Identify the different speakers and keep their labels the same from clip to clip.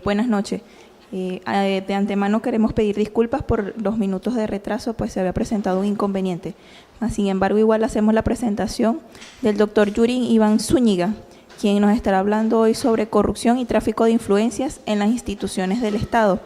Speaker 1: Buenas noches. De antemano queremos pedir disculpas por los minutos de retraso, pues se había presentado un inconveniente. Sin embargo, igual hacemos la presentación del doctor Yurin Iván Zúñiga, quien nos estará hablando hoy sobre corrupción y tráfico de influencias en las instituciones del Estado.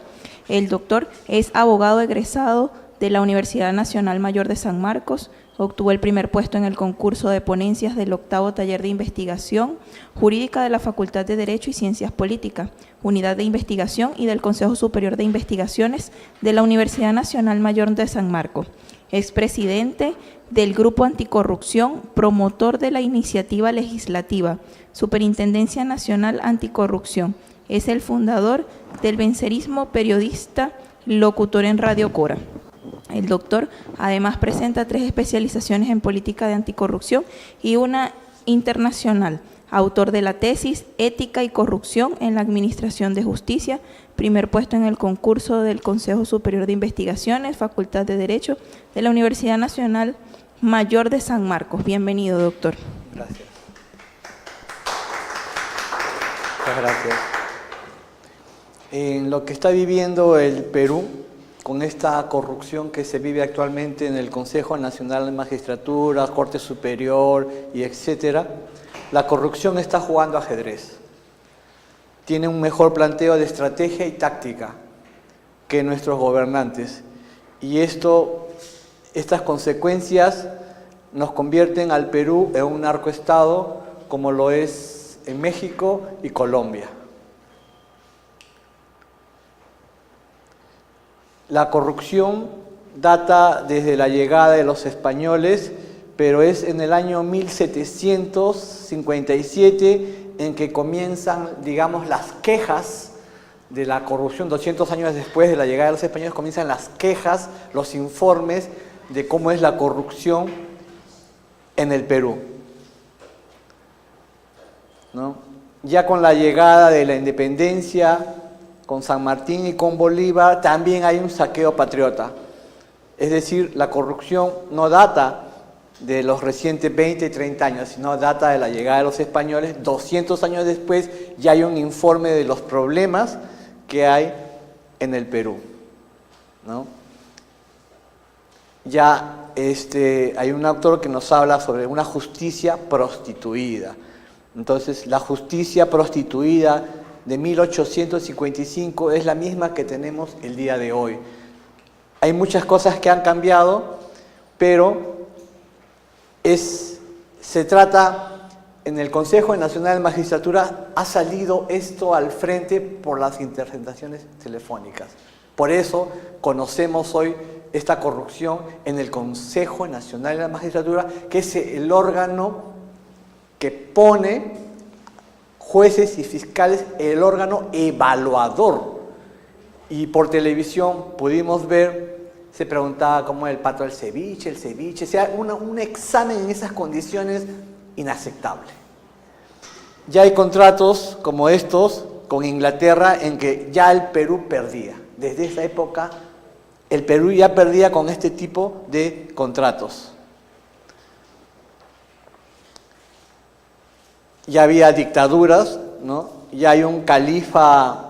Speaker 1: El doctor es abogado egresado de la Universidad Nacional Mayor de San Marcos, obtuvo el primer puesto en el concurso de ponencias del 8º Taller de Investigación Jurídica de la Facultad de Derecho y Ciencias Políticas, Unidad de Investigación y del Consejo Superior de Investigaciones de la Universidad Nacional Mayor de San Marcos. Es presidente del Grupo Anticorrupción, promotor de la iniciativa legislativa, Superintendencia Nacional Anticorrupción. Es el fundador del Vencerismo, periodista, locutor en Radio Cora. El doctor además presenta 3 especializaciones en política de anticorrupción y una internacional. Autor de la tesis Ética y Corrupción en la Administración de Justicia, primer puesto en el concurso del Consejo Superior de Investigaciones, Facultad de Derecho de la Universidad Nacional Mayor de San Marcos. Bienvenido, doctor.
Speaker 2: Gracias. Muchas gracias. En lo que está viviendo el Perú, con esta corrupción que se vive actualmente en el Consejo Nacional de Magistratura, Corte Superior y etcétera, la corrupción está jugando ajedrez. Tiene un mejor planteo de estrategia y táctica que nuestros gobernantes. Y estas consecuencias nos convierten al Perú en un narcoestado como lo es en México y Colombia. La corrupción data desde la llegada de los españoles, pero es en el año 1757 en que comienzan, digamos, las quejas de la corrupción. 200 años después de la llegada de los españoles comienzan las quejas, los informes de cómo es la corrupción en el Perú, ¿no? Ya con la llegada de la independencia, con San Martín y con Bolívar, también hay un saqueo patriota. Es decir, la corrupción no data de los recientes 20 y 30 años, sino data de la llegada de los españoles. 200 años después ya hay un informe de los problemas que hay en el Perú, ¿no? Ya hay un autor que nos habla sobre una justicia prostituida. Entonces, la justicia prostituida de 1855 es la misma que tenemos el día de hoy. Hay muchas cosas que han cambiado, pero se trata, en el Consejo Nacional de Magistratura ha salido esto al frente por las interceptaciones telefónicas. Por eso conocemos hoy esta corrupción en el Consejo Nacional de la Magistratura, que es el órgano que pone jueces y fiscales, el órgano evaluador. Y por televisión pudimos ver, se preguntaba cómo el pato del ceviche, o sea, un examen en esas condiciones inaceptable. Ya hay contratos como estos con Inglaterra en que ya el Perú perdía. Desde esa época el Perú ya perdía con este tipo de contratos. Ya había dictaduras, ¿no? Ya hay un califa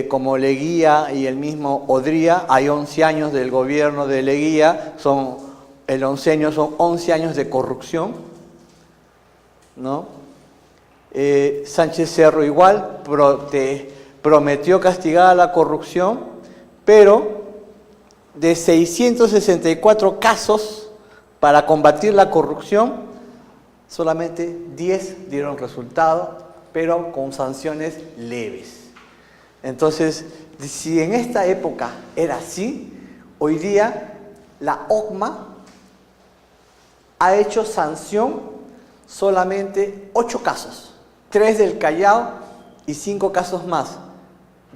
Speaker 2: como Leguía y el mismo Odría. Hay 11 años del gobierno de Leguía, el onceño son 11 años de corrupción, ¿no? Sánchez Cerro igual prometió castigar a la corrupción, pero de 664 casos para combatir la corrupción, solamente 10 dieron resultado, pero con sanciones leves. Entonces, si en esta época era así, hoy día la OCMA ha hecho sanción solamente 8 casos, 3 del Callao y 5 casos más.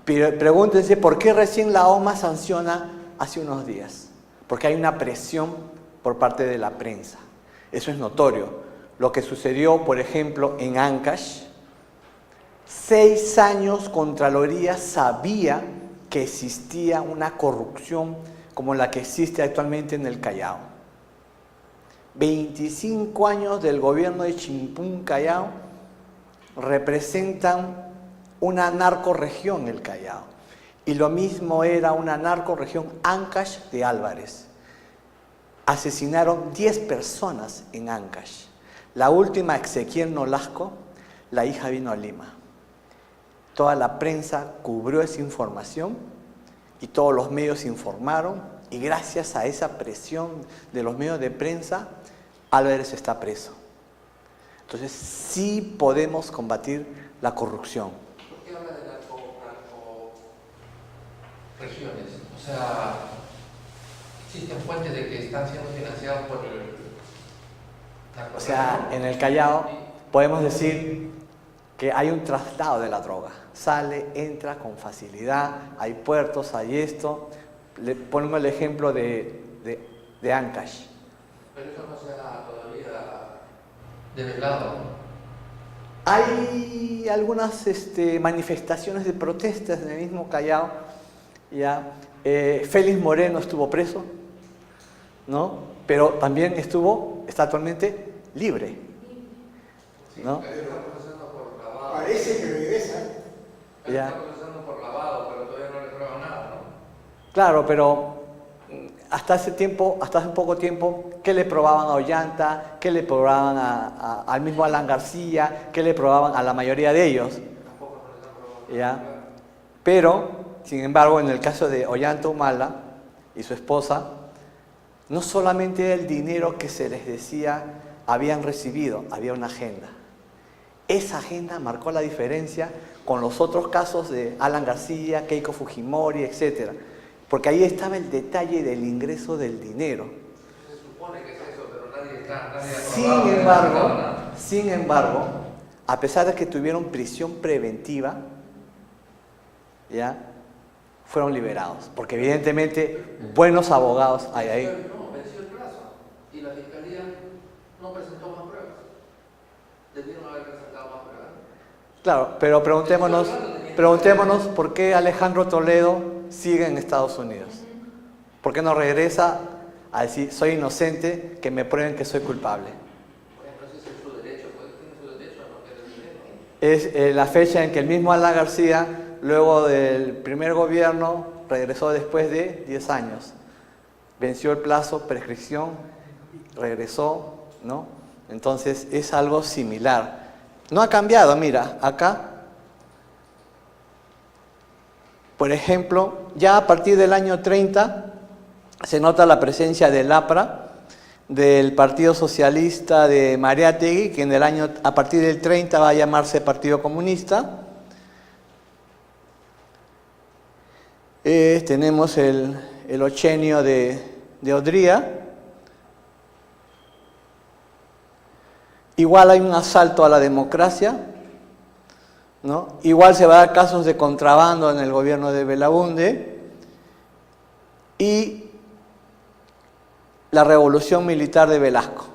Speaker 2: Pero pregúntense por qué recién la OCMA sanciona hace unos días. Porque hay una presión por parte de la prensa. Eso es notorio. Lo que sucedió, por ejemplo, en Ancash, 6 años Contraloría sabía que existía una corrupción como la que existe actualmente en el Callao. 25 años del gobierno de Chimpún Callao representan una narcorregión el Callao. Y lo mismo era una narcorregión Ancash de Álvarez. Asesinaron 10 personas en Ancash. La última, Exequiel Nolasco, la hija vino a Lima. Toda la prensa cubrió esa información y todos los medios informaron, y gracias a esa presión de los medios de prensa, Álvarez está preso. Entonces sí podemos combatir la corrupción.
Speaker 3: ¿Por qué habla de narcorregiones? O sea, existen fuentes de que están siendo financiados por el narcotráfico.
Speaker 2: O sea, en el Callao podemos decir que hay un traslado de la droga. Sale, entra con facilidad, hay puertos, hay esto. Le pongo el ejemplo de Ancash.
Speaker 3: Pero eso no se ha todavía develado.
Speaker 2: Hay algunas manifestaciones de protestas en el mismo Callao. ¿Ya? Félix Moreno estuvo preso, ¿no? Pero también está actualmente libre, ¿no?
Speaker 4: Parece que regresa.
Speaker 2: Ya.
Speaker 3: Está procesando por lavado, pero todavía no le prueban nada, ¿no?
Speaker 2: Claro, pero hasta hace poco tiempo, ¿qué le probaban a Ollanta? ¿Qué le probaban al mismo Alan García? ¿Qué le probaban a la mayoría de ellos?
Speaker 3: Tampoco no le están probando.
Speaker 2: ¿Ya? Pero, sin embargo, en el caso de Ollanta Humala y su esposa, no solamente el dinero que se les decía habían recibido, había una agenda. Esa agenda marcó la diferencia con los otros casos de Alan García, Keiko Fujimori, etc. Porque ahí estaba el detalle del ingreso del dinero.
Speaker 3: Se supone que es eso, pero nadie ha probado.
Speaker 2: Sin embargo, a pesar de que tuvieron prisión preventiva, ¿ya? Fueron liberados. Porque evidentemente buenos abogados hay ahí.
Speaker 3: No, venció el plazo y la fiscalía no presentó más pruebas. Debieron haber presentado más pruebas.
Speaker 2: Claro, pero preguntémonos por qué Alejandro Toledo sigue en Estados Unidos. ¿Por qué no regresa a decir, soy inocente, que me prueben que soy culpable?
Speaker 3: Bueno, ese es su derecho, pues tiene su derecho a no querer dinero.
Speaker 2: Es la fecha en que el mismo Alan García, luego del primer gobierno, regresó después de 10 años. Venció el plazo, prescripción, regresó, ¿no? Entonces es algo similar. No ha cambiado, mira, acá, por ejemplo, ya a partir del año 30 se nota la presencia del APRA, del Partido Socialista de Mariátegui, que a partir del 30 va a llamarse Partido Comunista. Tenemos el ochenio de Odría. Igual hay un asalto a la democracia, ¿no? Igual se va a dar casos de contrabando en el gobierno de Belaúnde. Y la revolución militar de Velasco,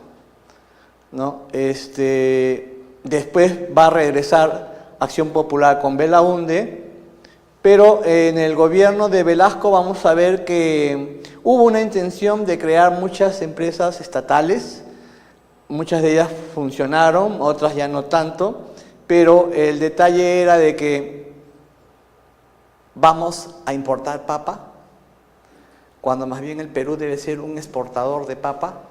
Speaker 2: ¿no? Después va a regresar Acción Popular con Belaúnde, pero en el gobierno de Velasco vamos a ver que hubo una intención de crear muchas empresas estatales. Muchas de ellas funcionaron, otras ya no tanto, pero el detalle era de que vamos a importar papa, cuando más bien el Perú debe ser un exportador de papa.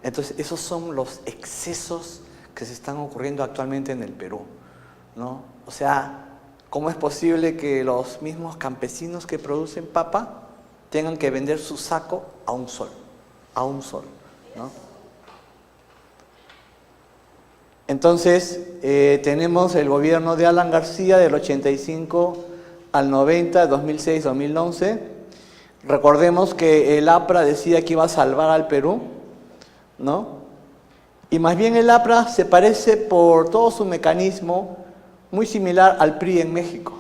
Speaker 2: Entonces, esos son los excesos que se están ocurriendo actualmente en el Perú, ¿no? O sea, ¿cómo es posible que los mismos campesinos que producen papa tengan que vender su saco a un sol, ¿no? Entonces, tenemos el gobierno de Alan García del 85 al 90, 2006, 2011. Recordemos que el APRA decía que iba a salvar al Perú, ¿no? Y más bien el APRA se parece por todo su mecanismo muy similar al PRI en México.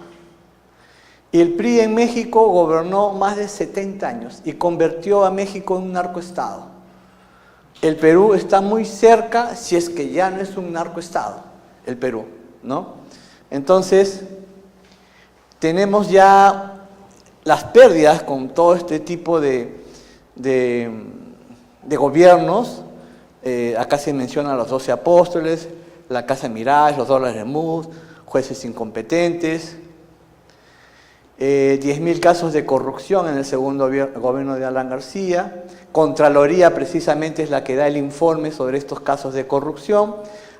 Speaker 2: Y el PRI en México gobernó más de 70 años y convirtió a México en un narcoestado. El Perú está muy cerca, si es que ya no es un narcoestado, el Perú, ¿no? Entonces, tenemos ya las pérdidas con todo este tipo de gobiernos. Acá se mencionan los 12 apóstoles, la Casa Mirage, los dólares de Mood, jueces incompetentes, 10.000 casos de corrupción en el segundo gobierno de Alan García. Contraloría precisamente es la que da el informe sobre estos casos de corrupción.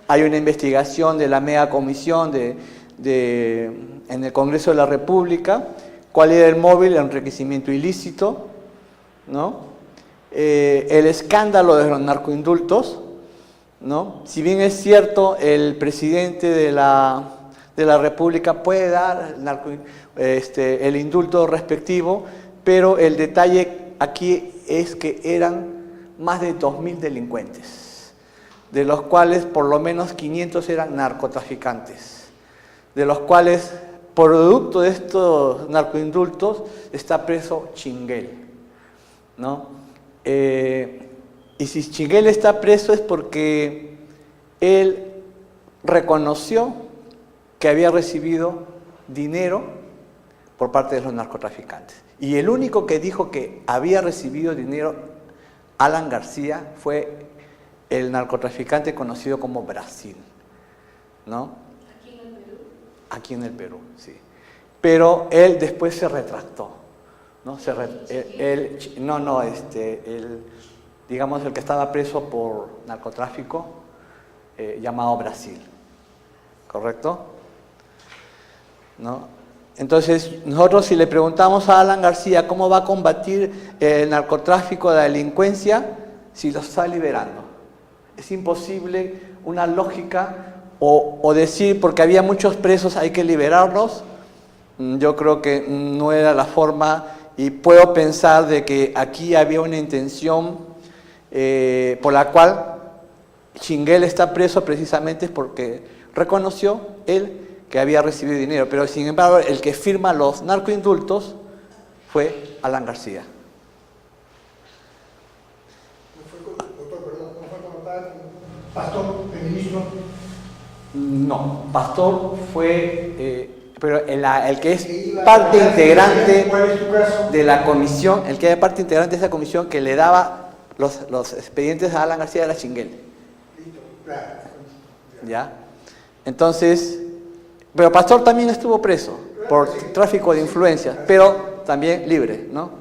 Speaker 2: Hay una investigación de la mega comisión en el Congreso de la República, cuál era el móvil, el enriquecimiento ilícito, ¿no? El escándalo de los narcoindultos, ¿no? Si bien es cierto, el presidente de la República puede dar el indulto respectivo, pero el detalle aquí es que eran más de 2.000 delincuentes, de los cuales por lo menos 500 eran narcotraficantes, de los cuales, producto de estos narcoindultos, está preso Chinguel, ¿no? Y si Chinguel está preso es porque él reconoció que había recibido dinero por parte de los narcotraficantes. Y el único que dijo que había recibido dinero, Alan García, fue el narcotraficante conocido como Brasil, ¿no? ¿Aquí en el Perú? Aquí en el Perú, sí. Pero él después se retractó, ¿no? Digamos el que estaba preso por narcotráfico, llamado Brasil, ¿correcto? ¿No? Entonces, nosotros si le preguntamos a Alan García cómo va a combatir el narcotráfico, la delincuencia, si lo está liberando. Es imposible una lógica o decir porque había muchos presos hay que liberarlos. Yo creo que no era la forma y puedo pensar de que aquí había una intención por la cual Chinguel está preso precisamente porque reconoció él que había recibido dinero, pero sin embargo el que firma los narcoindultos fue Alan García.
Speaker 4: ¿Pastor, el ministro?
Speaker 2: No, Pastor fue, pero el que es parte integrante de la comisión, el que era parte integrante de esa comisión que le daba los expedientes a Alan García era Chinguel. ¿Ya? Entonces, pero Pastor también estuvo preso por tráfico de influencias, pero también libre, ¿no?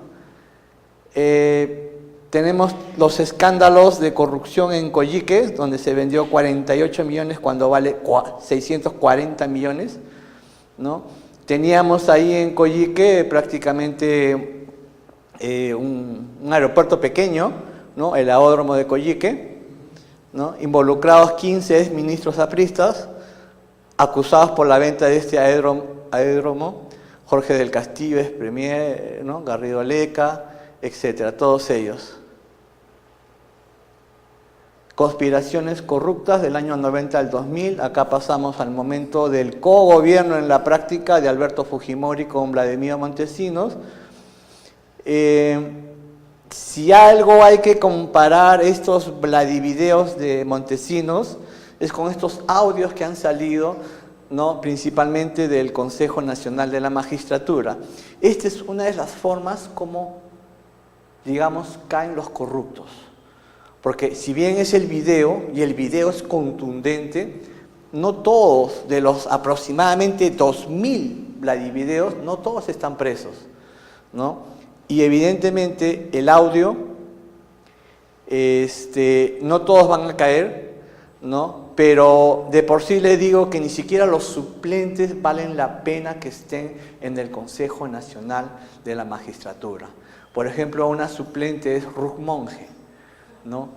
Speaker 2: Tenemos los escándalos de corrupción en Coyique, donde se vendió 48 millones cuando vale 640 millones, ¿no? Teníamos ahí en Coyique prácticamente un aeropuerto pequeño, ¿no? El aeródromo de Coyique, ¿no? Involucrados 15 ministros apristas, acusados por la venta de este aeródromo, Jorge del Castillo es premier, ¿no? Garrido Leca, etcétera, todos ellos. Conspiraciones corruptas del año 90 al 2000, acá pasamos al momento del cogobierno en la práctica de Alberto Fujimori con Vladimiro Montesinos. Si algo hay que comparar estos Vladivideos de Montesinos es con estos audios que han salido, ¿no? Principalmente del Consejo Nacional de la Magistratura. Esta es una de las formas como, digamos, caen los corruptos. Porque si bien es el video, y el video es contundente, no todos de los aproximadamente 2.000 Vladivideos, no todos están presos, ¿no? Y evidentemente el audio, no todos van a caer, ¿no? Pero de por sí les digo que ni siquiera los suplentes valen la pena que estén en el Consejo Nacional de la Magistratura. Por ejemplo, una suplente es Ruth Monge, ¿no?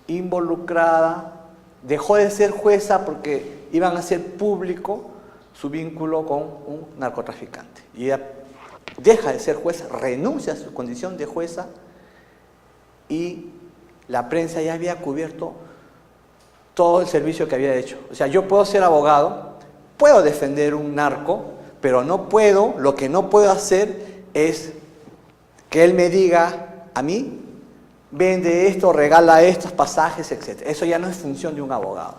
Speaker 2: Involucrada, dejó de ser jueza porque iban a hacer público su vínculo con un narcotraficante. Y ella deja de ser jueza, renuncia a su condición de jueza y la prensa ya había cubierto todo el servicio que había hecho. O sea, yo puedo ser abogado, puedo defender un narco, pero no puedo, lo que no puedo hacer es que él me diga a mí, vende esto, regala estos pasajes, etc. Eso ya no es función de un abogado,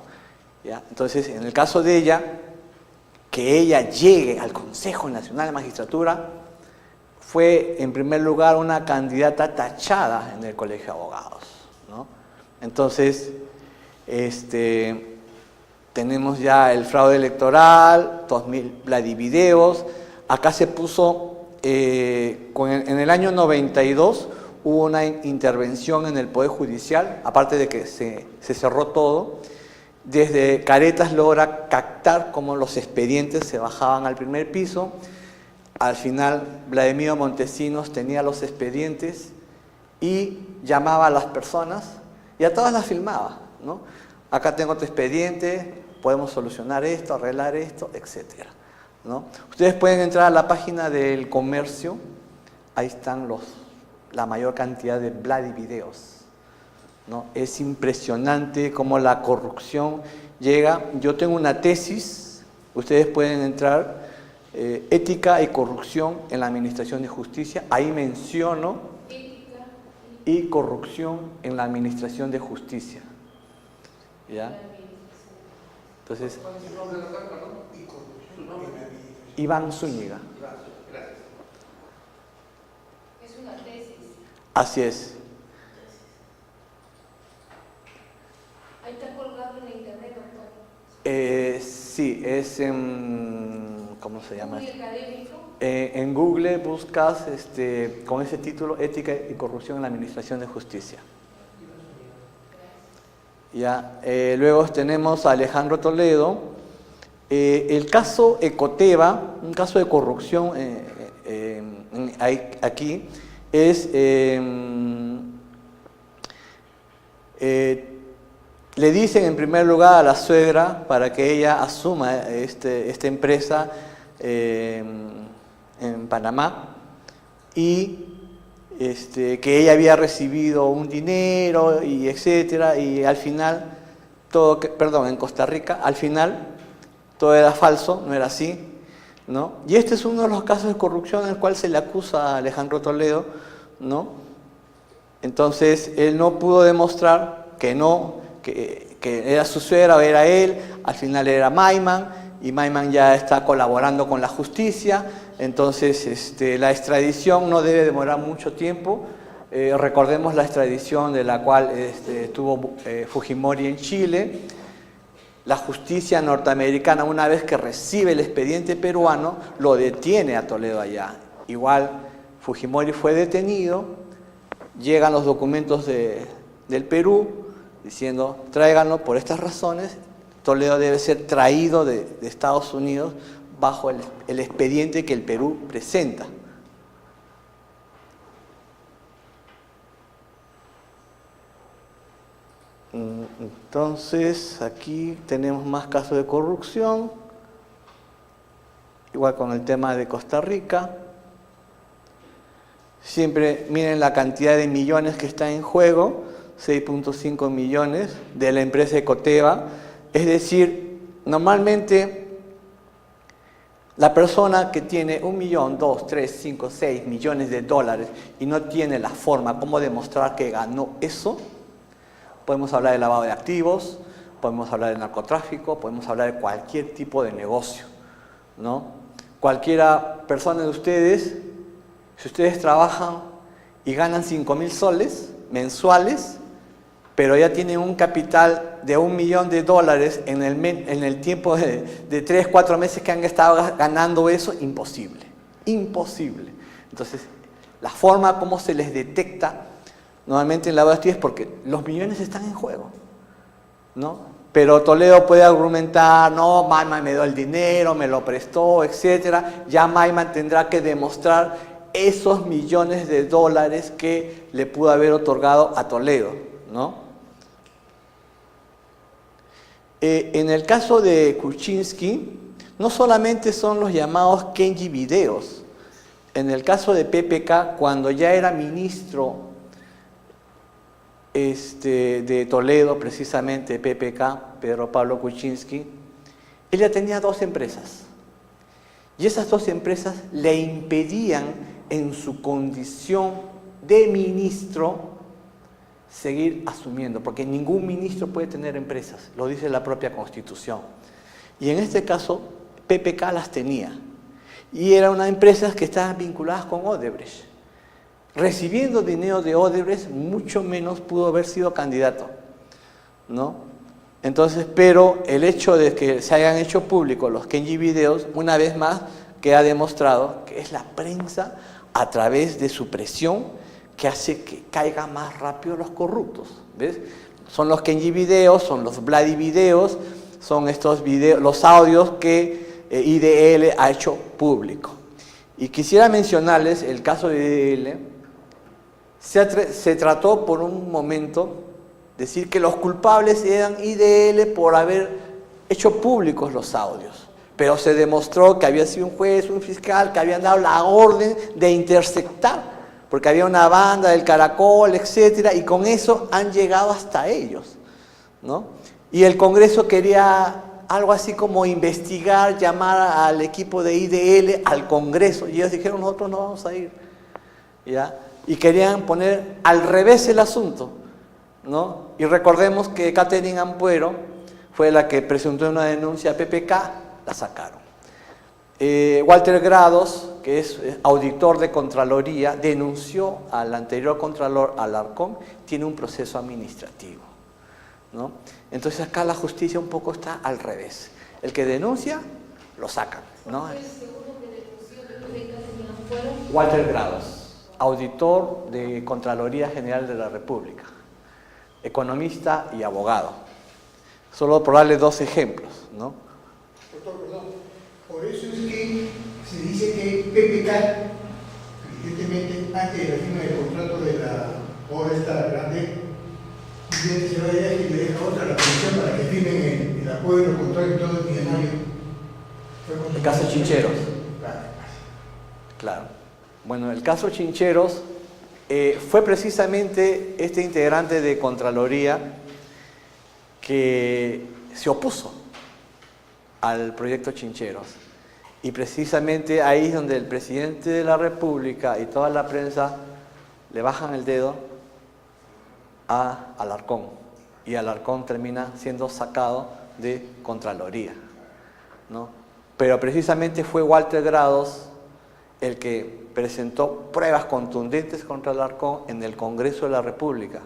Speaker 2: ¿ya? Entonces, en el caso de ella, que ella llegue al Consejo Nacional de Magistratura, fue en primer lugar una candidata tachada en el Colegio de Abogados, ¿no? Entonces, tenemos ya el fraude electoral, 2000 Vladivideos. Acá se puso, en el año 92 hubo una intervención en el Poder Judicial, aparte de que se cerró todo. Desde Caretas logra captar cómo los expedientes se bajaban al primer piso. Al final, Vladimiro Montesinos tenía los expedientes y llamaba a las personas y a todas las filmaba, ¿no? Acá tengo tu expediente, podemos solucionar esto, arreglar esto, etc., ¿no? Ustedes pueden entrar a la página del comercio, ahí están la mayor cantidad de Vladivideos, ¿no? Es impresionante cómo la corrupción llega. Yo tengo una tesis, ustedes pueden entrar, ética y corrupción en la administración de justicia, ahí menciono ética y corrupción en la administración de justicia, ¿ya? Entonces,
Speaker 3: ¿Cuál es su nombre, doctor? Perdón. ¿Su nombre?
Speaker 2: Iván Zúñiga.
Speaker 3: Gracias.
Speaker 5: Es una tesis.
Speaker 2: Así es.
Speaker 5: Ahí está colgado en internet, doctor.
Speaker 2: Sí, es en... ¿cómo se llama?
Speaker 5: ¿Muy académico?
Speaker 2: En Google buscas con ese título, Ética y Corrupción en la Administración de Justicia. Ya, luego tenemos a Alejandro Toledo. El caso Ecoteva, un caso de corrupción aquí, es... le dicen en primer lugar a la suegra para que ella asuma esta empresa en Panamá y que ella había recibido un dinero y etcétera, y al final en Costa Rica, al final todo era falso, no era así, ¿no? Y este es uno de los casos de corrupción en el cual se le acusa a Alejandro Toledo, ¿no? Entonces él no pudo demostrar que era su suegra o era él, al final era Maiman, y Maiman ya está colaborando con la justicia. Entonces la extradición no debe demorar mucho tiempo. Recordemos la extradición de la cual tuvo Fujimori en Chile. La justicia norteamericana, una vez que recibe el expediente peruano, lo detiene a Toledo allá. Igual Fujimori fue detenido, llegan los documentos del Perú diciendo tráiganlo por estas razones. Toledo debe ser traído de Estados Unidos bajo el expediente que el Perú presenta. Entonces, aquí tenemos más casos de corrupción, igual con el tema de Costa Rica. Siempre miren la cantidad de millones que está en juego, 6.5 millones de la empresa Ecoteva. Es decir, normalmente la persona que tiene 1 millón, 2, 3, 5, 6 millones de dólares y no tiene la forma cómo demostrar que ganó eso, podemos hablar de lavado de activos, podemos hablar de narcotráfico, podemos hablar de cualquier tipo de negocio, ¿no? Cualquiera persona de ustedes, si ustedes trabajan y ganan 5.000 soles mensuales, pero ya tienen un capital de 1 millón de dólares en el tiempo de 3, 4 meses que han estado ganando eso, imposible, imposible. Entonces, la forma como se les detecta normalmente en lavado de activos es porque los millones están en juego, ¿no? Pero Toledo puede argumentar, no, Maiman me dio el dinero, me lo prestó, etcétera. Ya Maiman tendrá que demostrar esos millones de dólares que le pudo haber otorgado a Toledo, ¿no? En el caso de Kuczynski, no solamente son los llamados Kenji videos. En el caso de PPK, cuando ya era ministro de Toledo, precisamente PPK, Pedro Pablo Kuczynski, él ya tenía 2 empresas. Y esas 2 empresas le impedían, en su condición de ministro, seguir asumiendo, porque ningún ministro puede tener empresas, lo dice la propia Constitución. Y en este caso, PPK las tenía. Y eran unas empresas que estaban vinculadas con Odebrecht. Recibiendo dinero de Odebrecht, mucho menos pudo haber sido candidato, ¿no? Entonces, pero el hecho de que se hayan hecho públicos los Kenji videos, una vez más, queda demostrado que es la prensa a través de su presión que hace que caigan más rápido los corruptos. ¿Ves? Son los Kenji videos, son los Bloody videos, son estos videos, los audios que IDL ha hecho público. Y quisiera mencionarles el caso de IDL. Se trató por un momento decir que los culpables eran IDL por haber hecho públicos los audios. Pero se demostró que había sido un juez, un fiscal, que habían dado la orden de interceptar, porque había una banda del Caracol, etcétera, y con eso han llegado hasta ellos, ¿no? Y el Congreso quería algo así como investigar, llamar al equipo de IDL al Congreso, y ellos dijeron, nosotros no vamos a ir, ¿ya? Y querían poner al revés el asunto, ¿no? Y recordemos que Catherine Ampuero fue la que presentó una denuncia a PPK, la sacaron. Walter Grados, que es auditor de Contraloría, denunció al anterior Contralor Alarcón, tiene un proceso administrativo, ¿no? Entonces acá la justicia un poco está al revés. El que denuncia, lo sacan, ¿no?
Speaker 5: ¿Fue el segundo que denunció después de Catherine Ampuero?
Speaker 2: Walter Grados, auditor de Contraloría General de la República, economista y abogado. Solo por darle dos ejemplos, ¿no?
Speaker 4: Doctor, perdón. Por eso es que se dice que PPK, evidentemente, antes de la firma del contrato de la obra esta grande, se va a ir y le deja otra la comisión para que firmen el acuerdo, el contrato y todo el millonario.
Speaker 2: El caso Chincheros. Claro. Bueno, el caso Chincheros fue precisamente este integrante de Contraloría que se opuso al proyecto Chincheros. Y precisamente ahí es donde el presidente de la República y toda la prensa le bajan el dedo a Alarcón. Y Alarcón termina siendo sacado de Contraloría, ¿no? Pero precisamente fue Walter Grados el que presentó pruebas contundentes contra Alarcón en el Congreso de la República.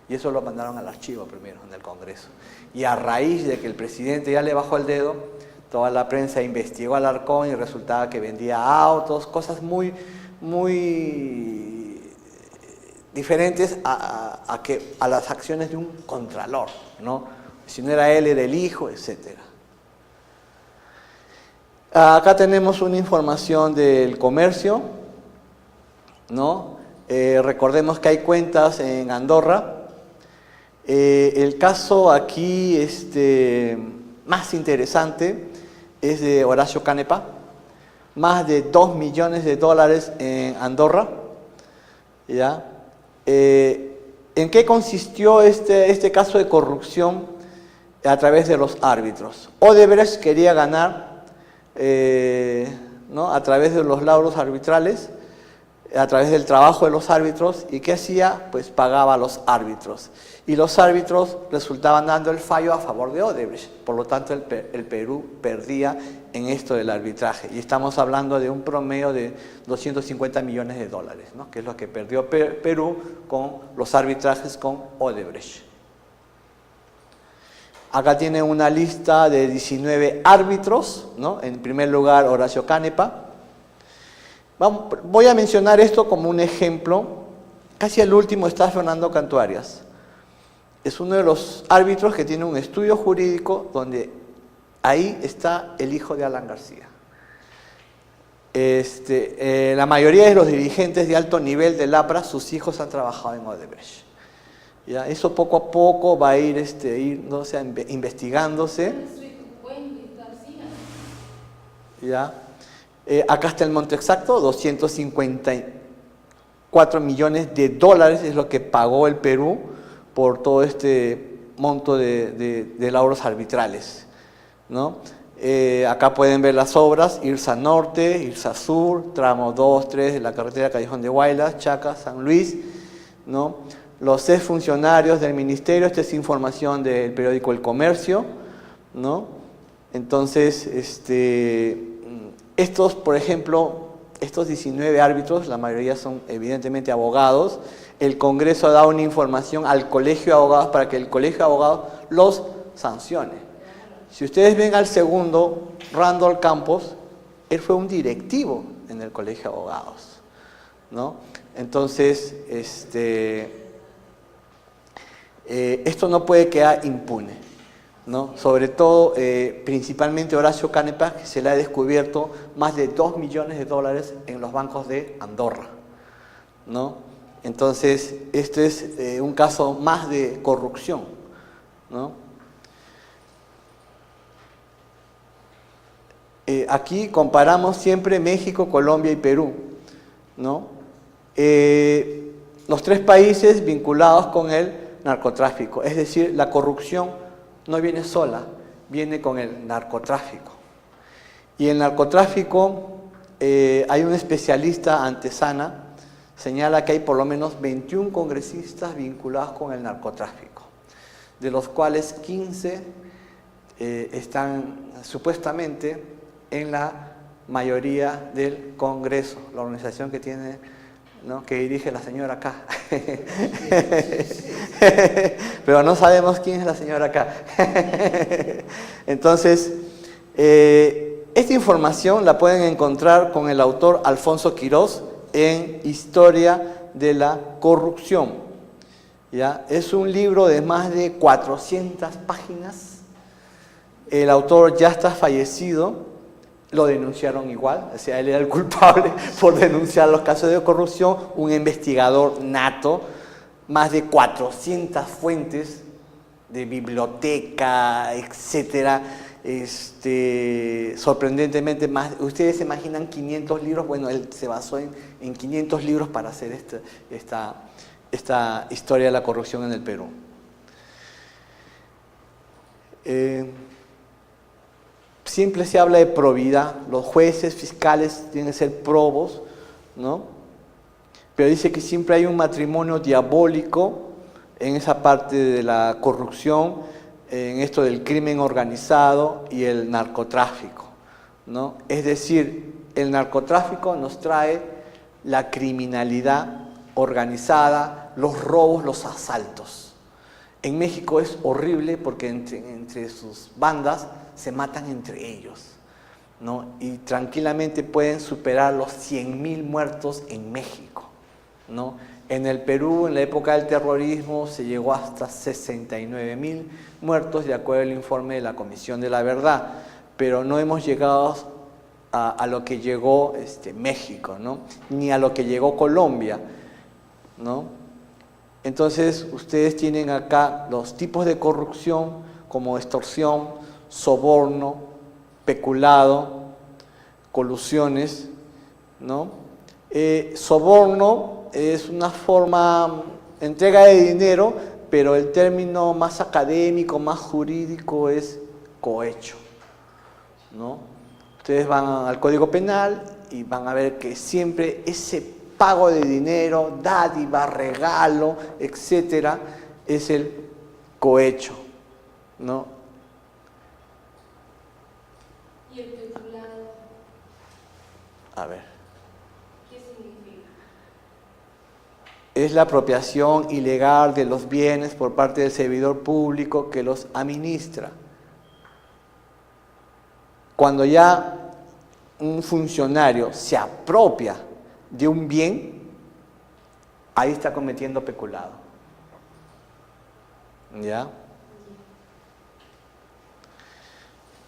Speaker 2: Y eso lo mandaron al archivo primero, en el Congreso. Y a raíz de que el presidente ya le bajó el dedo, toda la prensa investigó a Alarcón y resultaba que vendía autos, cosas muy diferentes a las acciones de un contralor, ¿no? Si no era él, era el hijo, etc. Acá tenemos una información del comercio, ¿no? Recordemos que hay cuentas en Andorra. El caso aquí más interesante es de Horacio Canepa, más de $2 millones en Andorra, ¿ya? ¿En qué consistió este caso de corrupción a través de los árbitros? Odebrecht quería ganar, ¿no? A través de los lauros arbitrales, a través del trabajo de los árbitros. ¿Y qué hacía? Pues pagaba a los árbitros. Y los árbitros resultaban dando el fallo a favor de Odebrecht. Por lo tanto, el Perú perdía en esto del arbitraje. Y estamos hablando de un promedio de $250 millones, ¿no? Que es lo que perdió Perú con los arbitrajes con Odebrecht. Acá tiene una lista de 19 árbitros, ¿no? En primer lugar, Horacio Canepa. Voy a mencionar esto como un ejemplo. Casi al último está Fernando Cantuarias. Es uno de los árbitros que tiene un estudio jurídico donde ahí está el hijo de Alan García. La mayoría de los dirigentes de alto nivel del APRA, sus hijos han trabajado en Odebrecht. ¿Ya? Eso poco a poco va a ir, ¿no? O sea, investigándose. ¿Ya? Acá está el monto exacto, $254 millones es lo que pagó el Perú por todo este monto de lauros arbitrales, ¿no? Acá pueden ver las obras: Irsa Norte, Irsa Sur, tramo 2, 3 de la carretera Callejón de Huaylas, Chaca, San Luis, ¿no? Los exfuncionarios del ministerio. Esta es información del periódico El Comercio, ¿no? Entonces, estos, por ejemplo, estos 19 árbitros, la mayoría son evidentemente abogados. El Congreso ha dado una información al Colegio de Abogados para que el Colegio de Abogados los sancione. Si ustedes ven al segundo, Randall Campos, él fue un directivo en el Colegio de Abogados, ¿no? Entonces, esto no puede quedar impune, ¿no? Sobre todo, principalmente Horacio Canepa, que se le ha descubierto más de $2 millones en los bancos de Andorra, ¿no? Entonces, este es un caso más de corrupción, ¿no? Aquí comparamos siempre México, Colombia y Perú, ¿no? Los tres países vinculados con el narcotráfico, es decir, la corrupción no viene sola, viene con el narcotráfico. Y el narcotráfico, hay un especialista, Antesana, señala que hay por lo menos 21 congresistas vinculados con el narcotráfico, de los cuales 15 están supuestamente en la mayoría del Congreso, la organización que tiene, ¿no?, que dirige la señora acá. Pero no sabemos quién es la señora acá. Entonces, esta información la pueden encontrar con el autor Alfonso Quirós en Historia de la Corrupción, ¿ya? Es un libro de más de 400 páginas. El autor ya está fallecido, lo denunciaron igual, o sea, él era el culpable por denunciar los casos de corrupción, un investigador nato, más de 400 fuentes de biblioteca, etcétera. Sorprendentemente más, ustedes se imaginan 500 libros, bueno, él se basó en 500 libros para hacer esta historia de la corrupción en el Perú. Siempre se habla de probidad, los jueces, fiscales tienen que ser probos, ¿no? Pero dice que siempre hay un matrimonio diabólico en esa parte de la corrupción, en esto del crimen organizado y el narcotráfico, ¿no? Es decir, el narcotráfico nos trae la criminalidad organizada, los robos, los asaltos. En México es horrible porque entre sus bandas se matan entre ellos, ¿no? Y tranquilamente pueden superar los 100.000 muertos en México, ¿no? En el Perú, en la época del terrorismo, se llegó hasta 69.000 muertos, de acuerdo al informe de la Comisión de la Verdad, pero no hemos llegado a lo que llegó México, ¿no? Ni a lo que llegó Colombia, ¿no? Entonces, ustedes tienen acá los tipos de corrupción como extorsión, soborno, peculado, colusiones, ¿no? Soborno es una forma, entrega de dinero, pero el término más académico, más jurídico es cohecho, ¿no? Ustedes van al Código Penal y van a ver que siempre ese pago de dinero, dádiva, regalo, etcétera, es el cohecho, ¿no?
Speaker 5: ¿Y el peculado?
Speaker 2: A ver.
Speaker 5: ¿Qué significa?
Speaker 2: Es la apropiación ilegal de los bienes por parte del servidor público que los administra. Cuando ya un funcionario se apropia de un bien, ahí está cometiendo peculado. ¿Ya?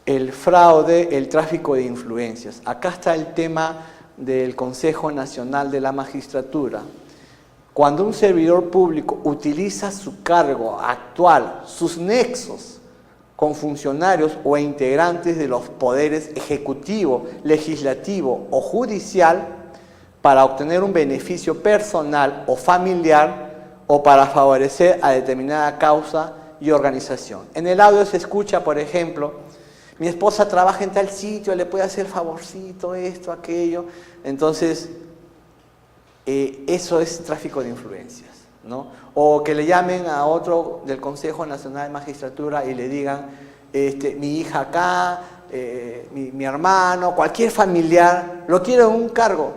Speaker 2: El fraude, el tráfico de influencias. Acá está el tema del Consejo Nacional de la Magistratura. Cuando un servidor público utiliza su cargo actual, sus nexos con funcionarios o integrantes de los poderes ejecutivo, legislativo o judicial para obtener un beneficio personal o familiar o para favorecer a determinada causa y organización. En el audio se escucha, por ejemplo, mi esposa trabaja en tal sitio, le puede hacer favorcito, esto, aquello. Entonces, eso es tráfico de influencias, ¿no? O que le llamen a otro del Consejo Nacional de Magistratura y le digan, mi hija acá, mi hermano, cualquier familiar, lo quiero en un cargo,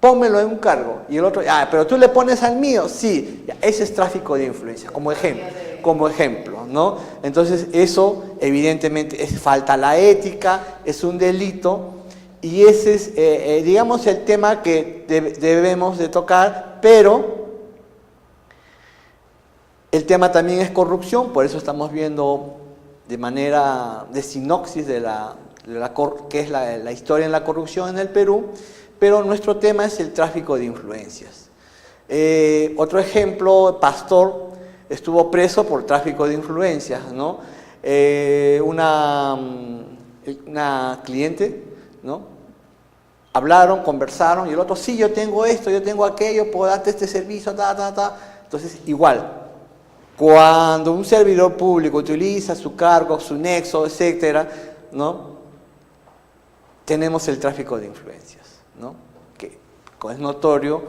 Speaker 2: pónmelo en un cargo. Y el otro, pero tú le pones al mío, sí, ese es tráfico de influencias, como ejemplo. como ejemplo, ¿no? Entonces eso evidentemente es falta a la ética, es un delito, y ese es, digamos, el tema que debemos de tocar, pero el tema también es corrupción, por eso estamos viendo de manera de sinopsis de qué es la historia en la corrupción en el Perú, pero nuestro tema es el tráfico de influencias. Otro ejemplo, Pastor estuvo preso por tráfico de influencias, ¿no? Una cliente, ¿no? Hablaron, conversaron, y el otro, sí, yo tengo esto, yo tengo aquello, puedo darte este servicio, Entonces, igual, cuando un servidor público utiliza su cargo, su nexo, etcétera, ¿no? Tenemos el tráfico de influencias, ¿no? Que, como es notorio,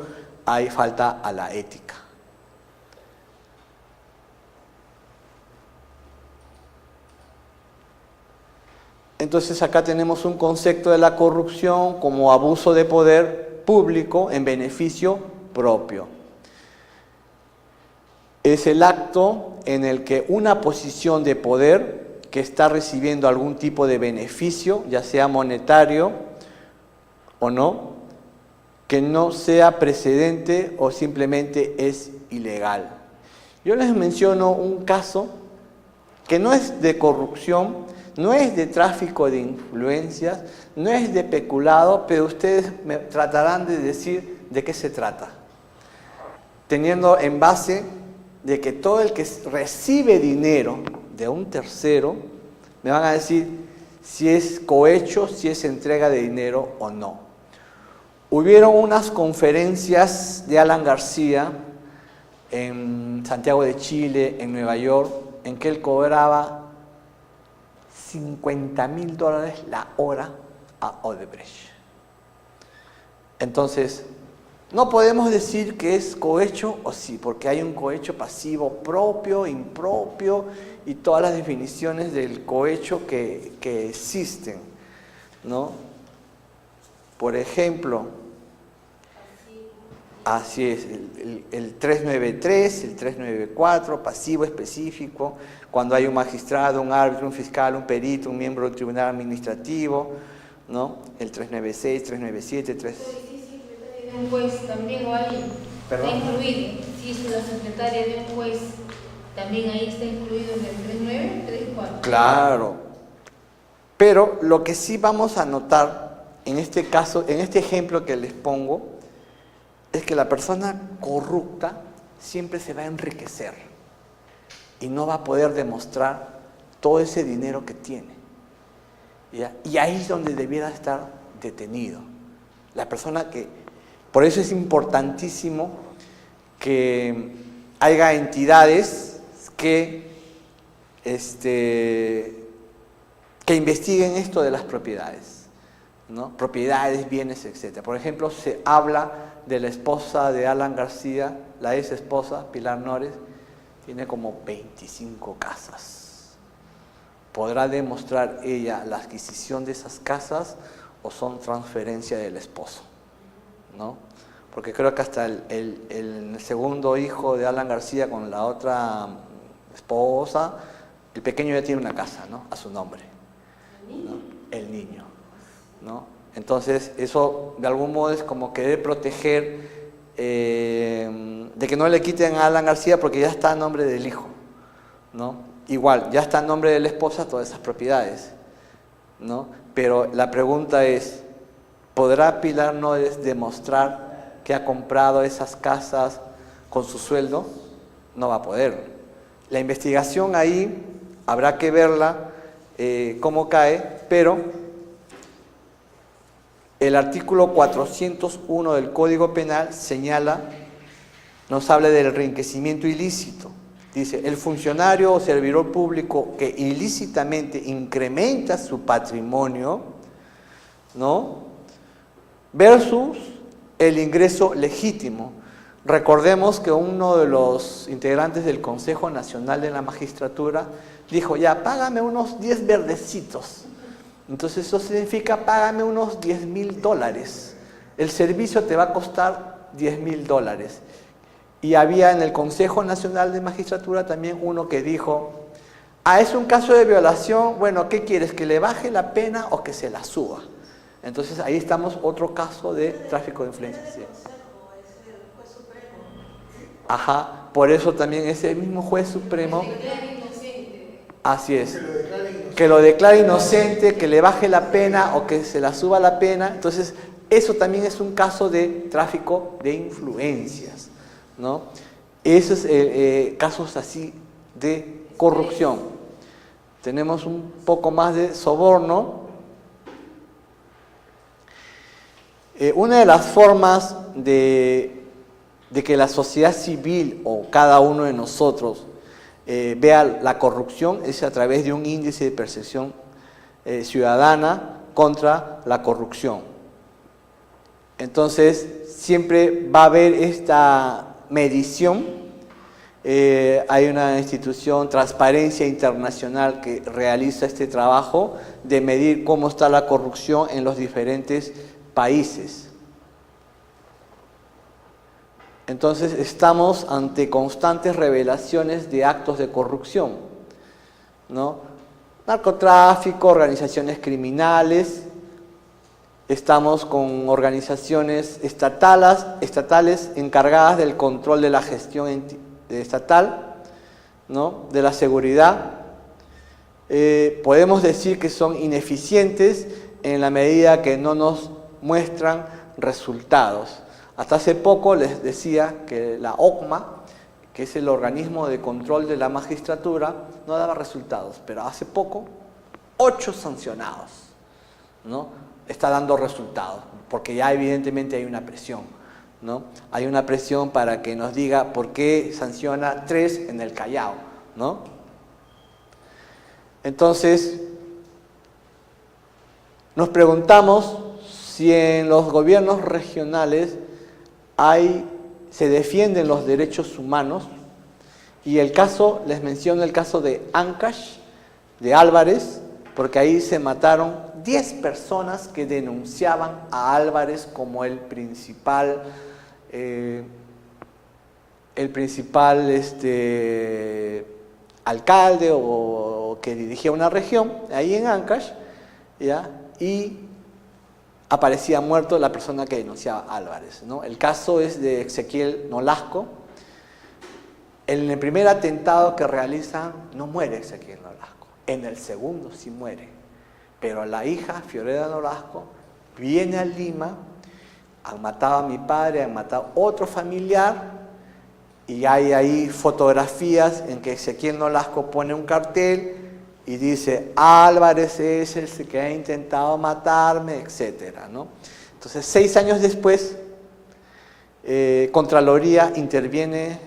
Speaker 2: hay falta a la ética. Entonces acá tenemos un concepto de la corrupción como abuso de poder público en beneficio propio. Es el acto en el que una posición de poder que está recibiendo algún tipo de beneficio, ya sea monetario o no, que no sea precedente o simplemente es ilegal. Yo les menciono un caso que no es de corrupción, no es de tráfico de influencias, no es de peculado, pero ustedes me tratarán de decir de qué se trata. Teniendo en base de que todo el que recibe dinero de un tercero, me van a decir si es cohecho, si es entrega de dinero o no. Hubieron unas conferencias de Alan García en Santiago de Chile, en Nueva York, en que él cobraba $50.000 la hora a Odebrecht. Entonces, no podemos decir que es cohecho o sí, porque hay un cohecho pasivo propio, impropio y todas las definiciones del cohecho que existen, ¿no? Por ejemplo, así es, el 393, el 394, pasivo específico, cuando hay un magistrado, un árbitro, un fiscal, un perito, un miembro del tribunal administrativo, ¿no? El 396, 397, 3...
Speaker 5: De un juez también o alguien
Speaker 2: ¿Perdón?
Speaker 5: está incluido. Si es la secretaria de un juez, también ahí está incluido en el 39, 34.
Speaker 2: Claro. Pero lo que sí vamos a notar en este caso, en este ejemplo que les pongo, es que la persona corrupta siempre se va a enriquecer y no va a poder demostrar todo ese dinero que tiene. ¿Ya? Y ahí es donde debiera estar detenido. La persona que... Por eso es importantísimo que haya entidades que investiguen esto de las propiedades, ¿no? Propiedades, bienes, etc. Por ejemplo, se habla de la esposa de Alan García, la ex esposa, Pilar Nores, tiene como 25 casas. ¿Podrá demostrar ella la adquisición de esas casas o son transferencia del esposo? ¿No? Porque creo que hasta el segundo hijo de Alan García con la otra esposa, el pequeño ya tiene una casa, ¿no? A su nombre, ¿no? El niño, ¿no? Entonces eso de algún modo es como querer proteger de que no le quiten a Alan García porque ya está a nombre del hijo, ¿no? Igual, ya está a nombre de la esposa todas esas propiedades, ¿no? Pero la pregunta es, ¿podrá Pilar Nores demostrar que ha comprado esas casas con su sueldo? No va a poder. La investigación ahí habrá que verla cómo cae, pero el artículo 401 del Código Penal señala, nos habla del enriquecimiento ilícito. Dice, el funcionario o servidor público que ilícitamente incrementa su patrimonio, ¿no? Versus el ingreso legítimo. Recordemos que uno de los integrantes del Consejo Nacional de la Magistratura dijo, ya, págame unos 10 verdecitos. Entonces eso significa, págame unos $10.000. El servicio te va a costar $10.000. y había en el Consejo Nacional de Magistratura también uno que dijo, es un caso de violación, bueno, ¿qué quieres? ¿Que le baje la pena o que se la suba? Entonces ahí estamos, otro caso de tráfico de influencias. Sí. Ajá, por eso también ese mismo juez supremo, así es, que lo declare inocente, que le baje la pena o que se la suba la pena. Entonces eso también es un caso de tráfico de influencias, ¿no? Esos casos así de corrupción. Tenemos un poco más de soborno. Una de las formas de que la sociedad civil o cada uno de nosotros vea la corrupción es a través de un índice de percepción ciudadana contra la corrupción. Entonces, siempre va a haber esta medición. Hay una institución, Transparencia Internacional, que realiza este trabajo de medir cómo está la corrupción en los diferentes países. Entonces estamos ante constantes revelaciones de actos de corrupción, ¿no? Narcotráfico, organizaciones criminales, estamos con organizaciones estatales encargadas del control de la gestión estatal, ¿no? De la seguridad. Podemos decir que son ineficientes en la medida que no nos muestran resultados. Hasta hace poco les decía que la OCMA, que es el organismo de control de la magistratura, no daba resultados, pero hace poco 8 sancionados, ¿no? Está dando resultados, porque ya evidentemente hay una presión, ¿no? Hay una presión para que nos diga por qué sanciona 3 en el Callao, ¿no? Entonces, nos preguntamos si en los gobiernos regionales se defienden los derechos humanos, y les menciono el caso de Ancash, de Álvarez, porque ahí se mataron 10 personas que denunciaban a Álvarez como el principal alcalde o que dirigía una región, ahí en Ancash, ¿ya? Y aparecía muerto la persona que denunciaba a Álvarez, ¿no? El caso es de Ezequiel Nolasco. En el primer atentado que realizan no muere Ezequiel Nolasco, en el segundo sí muere, pero la hija Fiorella Nolasco viene a Lima, han matado a mi padre, han matado a otro familiar, y hay ahí fotografías en que Ezequiel Nolasco pone un cartel y dice, Álvarez es el que ha intentado matarme, etcétera, ¿no? Entonces, 6 años después, Contraloría interviene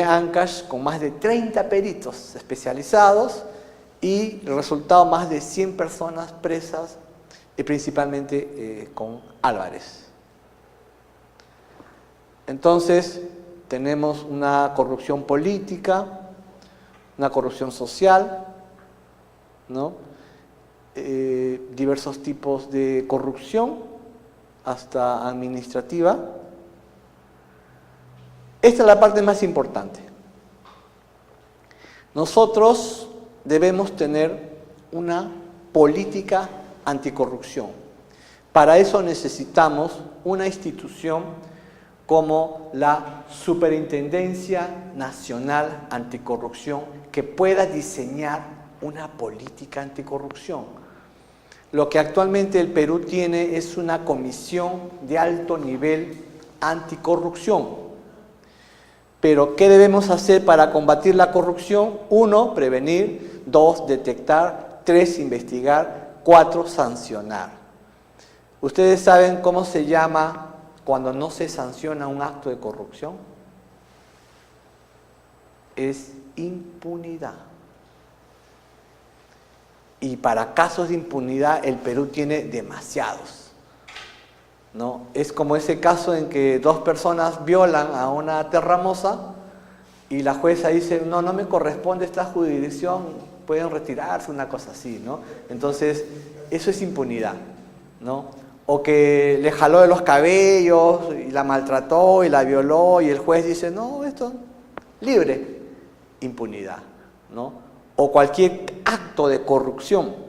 Speaker 2: Ancash con más de 30 peritos especializados y el resultado, más de 100 personas presas, y principalmente con Álvarez. Entonces, tenemos una corrupción política, una corrupción social, ¿no? Diversos tipos de corrupción, hasta administrativa. Esta es la parte más importante. Nosotros debemos tener una política anticorrupción. Para eso necesitamos una institución como la Superintendencia Nacional Anticorrupción, que pueda diseñar una política anticorrupción. Lo que actualmente el Perú tiene es una comisión de alto nivel anticorrupción. Pero, ¿qué debemos hacer para combatir la corrupción? 1, prevenir. 2, detectar. 3, investigar. 4, sancionar. ¿Ustedes saben cómo se llama cuando no se sanciona un acto de corrupción? Es impunidad. Y para casos de impunidad el Perú tiene demasiados, ¿no? Es como ese caso en que 2 personas violan a una terramosa y la jueza dice, no me corresponde esta jurisdicción, pueden retirarse, una cosa así, ¿no? Entonces, eso es impunidad, ¿no? o que le jaló de los cabellos y la maltrató y la violó y el juez dice, no, esto, libre, impunidad, ¿no? O cualquier acto de corrupción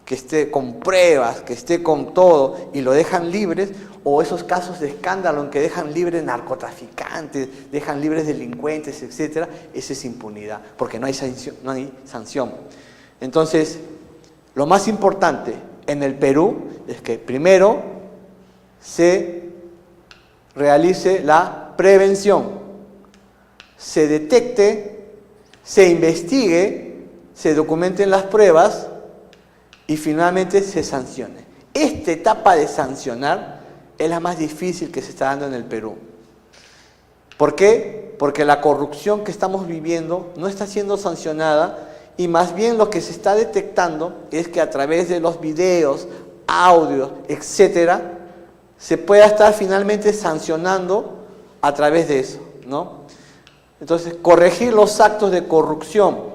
Speaker 2: que esté con pruebas, que esté con todo y lo dejan libres, o esos casos de escándalo en que dejan libres narcotraficantes, dejan libres delincuentes, etcétera, esa es impunidad, porque no hay sanción. Entonces, lo más importante en el Perú es que primero se realice la prevención, se detecte, se investigue, se documenten las pruebas y finalmente se sancione. Esta etapa de sancionar es la más difícil que se está dando en el Perú. ¿Por qué? Porque la corrupción que estamos viviendo no está siendo sancionada y más bien lo que se está detectando es que a través de los videos, audios, etcétera, se pueda estar finalmente sancionando a través de eso, ¿no? Entonces, corregir los actos de corrupción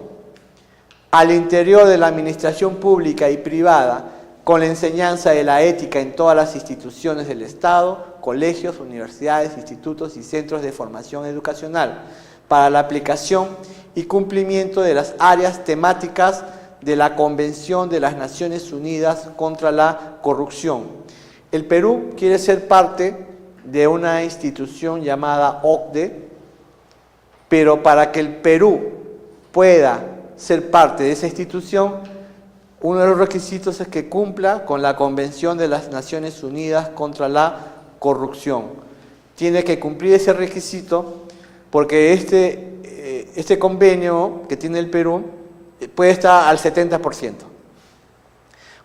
Speaker 2: al interior de la administración pública y privada con la enseñanza de la ética en todas las instituciones del Estado, colegios, universidades, institutos y centros de formación educacional, para la aplicación y cumplimiento de las áreas temáticas de la Convención de las Naciones Unidas contra la Corrupción. El Perú quiere ser parte de una institución llamada OCDE, pero para que el Perú pueda ser parte de esa institución, uno de los requisitos es que cumpla con la Convención de las Naciones Unidas contra la Corrupción. Tiene que cumplir ese requisito porque este convenio que tiene el Perú puede estar al 70%.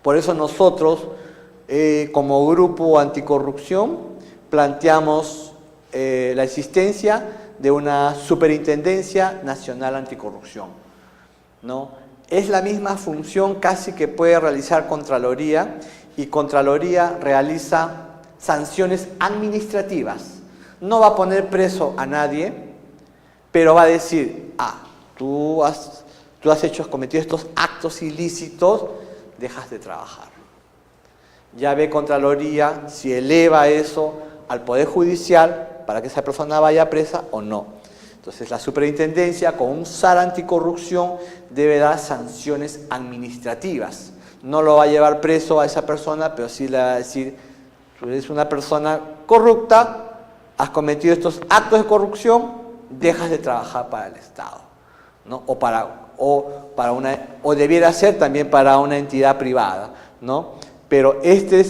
Speaker 2: Por eso nosotros, como grupo anticorrupción, planteamos la existencia de una Superintendencia Nacional Anticorrupción, ¿no? Es la misma función casi que puede realizar Contraloría, y Contraloría realiza sanciones administrativas. No va a poner preso a nadie, pero va a decir, tú has cometido estos actos ilícitos, dejas de trabajar. Ya ve Contraloría si eleva eso al Poder Judicial para que esa persona vaya presa o no. Entonces la superintendencia con un SAR anticorrupción debe dar sanciones administrativas. No lo va a llevar preso a esa persona, pero sí le va a decir, tú eres una persona corrupta, has cometido estos actos de corrupción, dejas de trabajar para el Estado, ¿no? O debiera ser también para una entidad privada, ¿no? Pero esta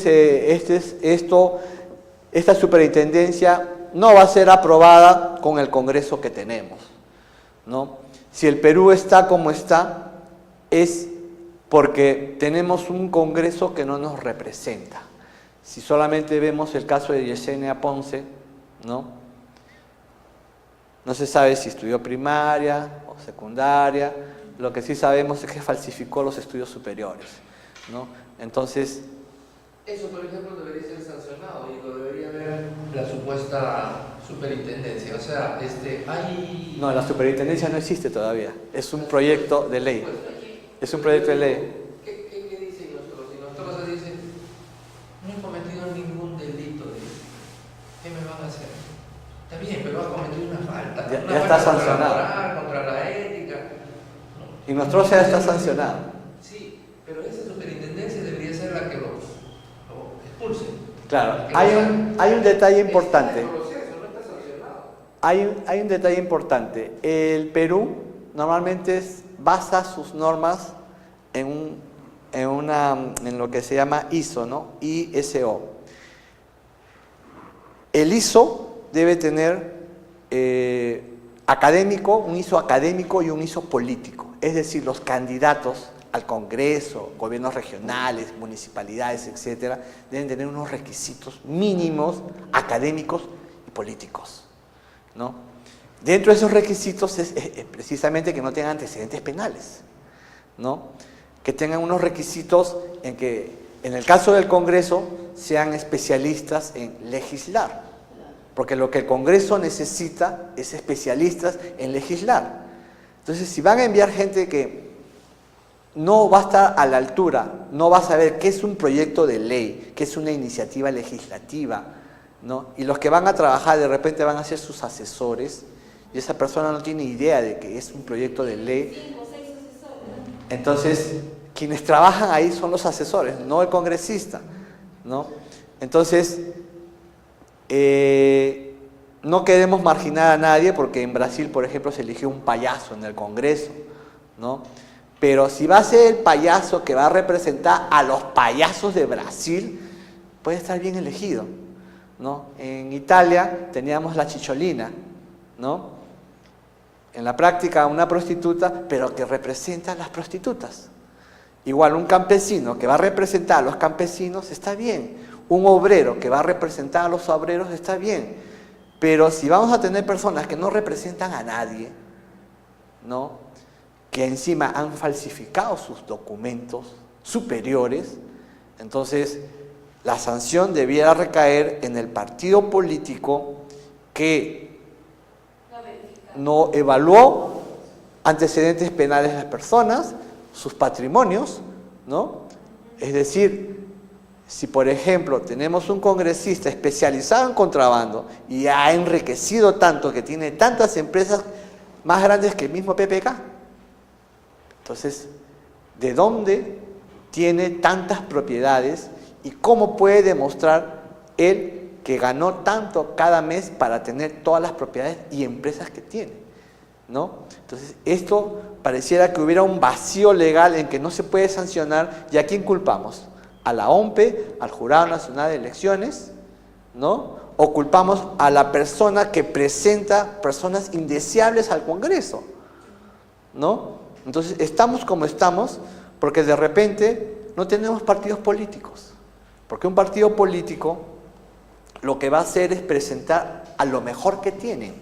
Speaker 2: superintendencia no va a ser aprobada con el Congreso que tenemos, ¿no? Si el Perú está como está, es porque tenemos un Congreso que no nos representa. Si solamente vemos el caso de Yesenia Ponce, ¿no? No se sabe si estudió primaria o secundaria, lo que sí sabemos es que falsificó los estudios superiores, ¿no? Entonces,
Speaker 3: eso, por ejemplo, debería ser sancionado y lo debería ver la supuesta superintendencia. O sea, hay...
Speaker 2: No, la superintendencia no existe todavía. Es un proyecto de ley. Es un proyecto de ley.
Speaker 3: ¿Qué dicen nosotros? Y nosotros dicen, no he cometido ningún delito. ¿Qué me van a hacer? Está bien, pero ha cometido una falta.
Speaker 2: Ya está sancionado.
Speaker 3: Contra la ética.
Speaker 2: Y nosotros ya está sancionado.
Speaker 3: Sí, pero esa superintendencia debería ser la que lo expulse.
Speaker 2: Claro, hay un detalle importante. Hay un detalle importante. El Perú normalmente basa sus normas en lo que se llama ISO, ¿no? ISO. El ISO debe tener un ISO académico y un ISO político. Es decir, los candidatos al Congreso, gobiernos regionales, municipalidades, etcétera, deben tener unos requisitos mínimos académicos y políticos, ¿no? Dentro de esos requisitos es precisamente que no tengan antecedentes penales, ¿no? Que tengan unos requisitos en que, en el caso del Congreso, sean especialistas en legislar, porque lo que el Congreso necesita es especialistas en legislar. Entonces, si van a enviar gente que no va a estar a la altura, no va a saber qué es un proyecto de ley, qué es una iniciativa legislativa, ¿no? Y los que van a trabajar de repente van a ser sus asesores y esa persona no tiene idea de que es un proyecto de ley.
Speaker 5: 5 o 6 asesores.
Speaker 2: Entonces, quienes trabajan ahí son los asesores, no el congresista, ¿no? Entonces, no queremos marginar a nadie porque en Brasil, por ejemplo, se eligió un payaso en el Congreso, ¿no? Pero si va a ser el payaso que va a representar a los payasos de Brasil, puede estar bien elegido, ¿no? En Italia teníamos la chicholina, ¿no? En la práctica una prostituta, pero que representa a las prostitutas. Igual un campesino que va a representar a los campesinos está bien. Un obrero que va a representar a los obreros está bien. Pero si vamos a tener personas que no representan a nadie, ¿no? Que encima han falsificado sus documentos superiores, entonces la sanción debiera recaer en el partido político que no evaluó antecedentes penales de las personas, sus patrimonios, ¿no? Es decir, si por ejemplo tenemos un congresista especializado en contrabando y ha enriquecido tanto que tiene tantas empresas más grandes que el mismo PPK, entonces, ¿de dónde tiene tantas propiedades y cómo puede demostrar él que ganó tanto cada mes para tener todas las propiedades y empresas que tiene, ¿no? Entonces, esto pareciera que hubiera un vacío legal en que no se puede sancionar. ¿Y a quién culpamos? ¿A la OMPE, al Jurado Nacional de Elecciones, ¿no? ¿O culpamos a la persona que presenta personas indeseables al Congreso, ¿no? Entonces, estamos como estamos porque de repente no tenemos partidos políticos. Porque un partido político lo que va a hacer es presentar a lo mejor que tienen,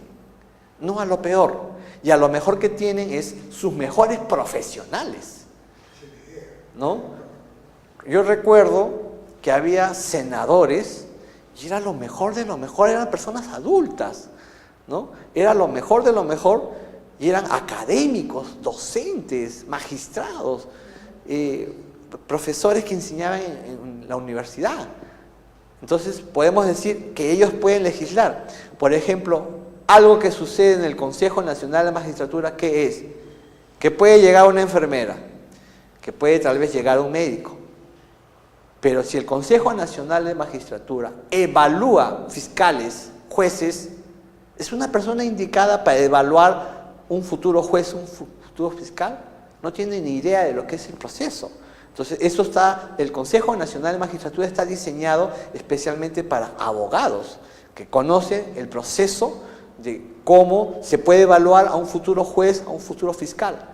Speaker 2: no a lo peor. Y a lo mejor que tienen es sus mejores profesionales, ¿no? Yo recuerdo que había senadores y era lo mejor de lo mejor, eran personas adultas, ¿no? Era lo mejor de lo mejor. Y eran académicos, docentes, magistrados, profesores que enseñaban en la universidad. Entonces podemos decir que ellos pueden legislar. Por ejemplo, algo que sucede en el Consejo Nacional de Magistratura, ¿qué es? Que puede llegar una enfermera, que puede tal vez llegar un médico. Pero si el Consejo Nacional de Magistratura evalúa fiscales, jueces, es una persona indicada para evaluar un futuro juez, un futuro fiscal, no tiene ni idea de lo que es el proceso. Entonces, el Consejo Nacional de Magistratura está diseñado especialmente para abogados que conocen el proceso de cómo se puede evaluar a un futuro juez, a un futuro fiscal.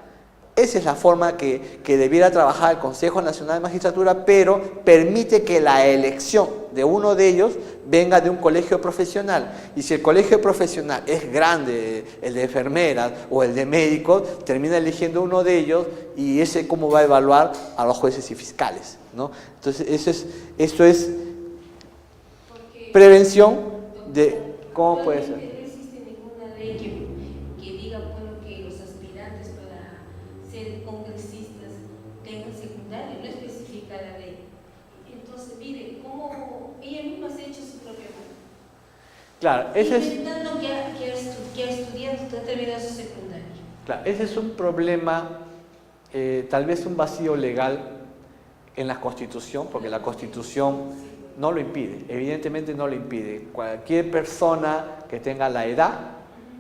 Speaker 2: Esa es la forma que debiera trabajar el Consejo Nacional de Magistratura, pero permite que la elección de uno de ellos venga de un colegio profesional. Y si el colegio profesional es grande, el de enfermeras o el de médicos, termina eligiendo uno de ellos y ese cómo va a evaluar a los jueces y fiscales, ¿no? Entonces, esto es prevención de cómo puede ser.
Speaker 5: No existe ninguna ley que diga, bueno, que los aspirantes para ser congresistas tengan secundario, no especifica la ley. Entonces, mire, cómo ella misma se ha hecho su propia mano.
Speaker 2: Claro, ese es...
Speaker 5: Intentando que ha estudiado, que ha terminado su secundario.
Speaker 2: Claro, ese es un problema, tal vez un vacío legal en la Constitución, porque la Constitución no lo impide, evidentemente no lo impide. Cualquier persona que tenga la edad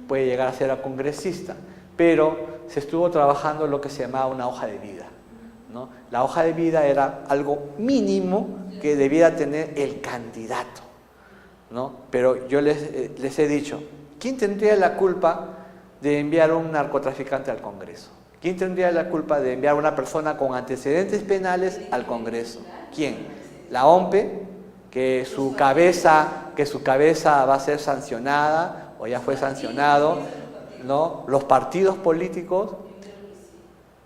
Speaker 2: puede llegar a ser congresista, pero se estuvo trabajando lo que se llamaba una hoja de vida, ¿no? La hoja de vida era algo mínimo que debiera tener el candidato, ¿no? Pero yo les he dicho, ¿quién tendría la culpa de enviar a un narcotraficante al Congreso? ¿Quién tendría la culpa de enviar a una persona con antecedentes penales al Congreso? ¿Quién? La OMPE, que su cabeza va a ser sancionada o ya fue sancionado, ¿no? Los partidos políticos,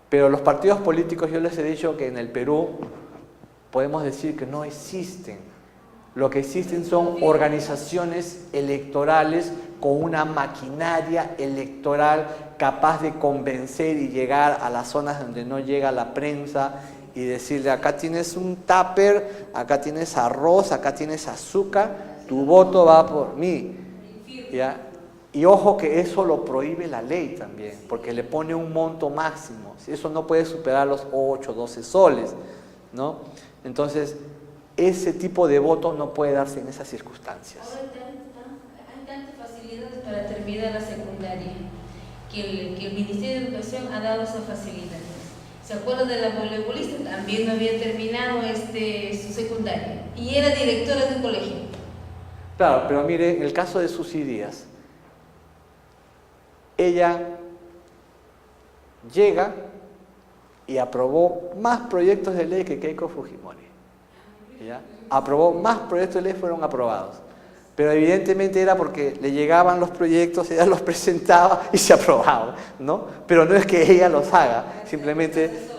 Speaker 2: pero los partidos políticos yo les he dicho que en el Perú podemos decir que no existen. Lo que existen son organizaciones electorales con una maquinaria electoral capaz de convencer y llegar a las zonas donde no llega la prensa y decirle, acá tienes un tupper, acá tienes arroz, acá tienes azúcar, tu voto va por mí. ¿Ya? Y ojo que eso lo prohíbe la ley también, porque le pone un monto máximo. Eso no puede superar los 8, 12 soles, ¿no? Entonces, ese tipo de voto no puede darse en esas circunstancias.
Speaker 5: Ahora hay tantas facilidades para terminar la secundaria, que el Ministerio de Educación ha dado esas facilidades. ¿Se acuerdan de la voleibolista? También no había terminado su secundaria y era directora de un colegio.
Speaker 2: Claro, pero mire, en el caso de Susy Díaz, ella llega y aprobó más proyectos de ley que Keiko Fujimori. ¿Ya? Aprobó más proyectos de ley, fueron aprobados. Pero evidentemente era porque le llegaban los proyectos, ella los presentaba y se aprobaban, ¿no? Pero no es que ella los haga, simplemente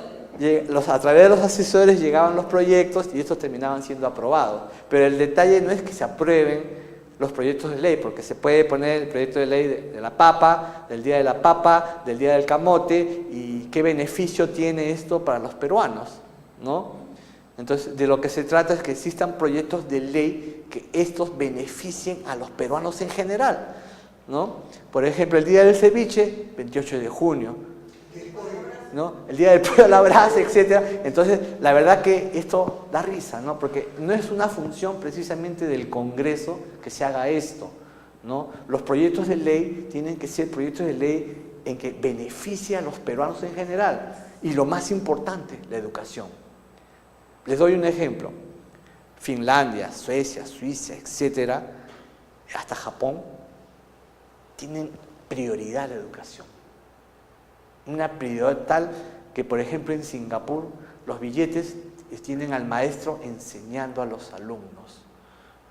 Speaker 2: a través de los asesores llegaban los proyectos y estos terminaban siendo aprobados. Pero el detalle no es que se aprueben los proyectos de ley, porque se puede poner el proyecto de ley de la papa, del día de la papa, del día del camote, y qué beneficio tiene esto para los peruanos, ¿no? Entonces, de lo que se trata es que existan proyectos de ley que estos beneficien a los peruanos en general, ¿no? Por ejemplo, el día del ceviche, 28 de junio, ¿no? El día del pollo a la brasa, etc. Entonces, la verdad que esto da risa, ¿no? Porque no es una función precisamente del Congreso que se haga esto, ¿no? Los proyectos de ley tienen que ser proyectos de ley en que beneficie a los peruanos en general. Y lo más importante, la educación. Les doy un ejemplo. Finlandia, Suecia, Suiza, etc., hasta Japón, tienen prioridad a la educación. Una prioridad tal que, por ejemplo, en Singapur, los billetes tienen al maestro enseñando a los alumnos,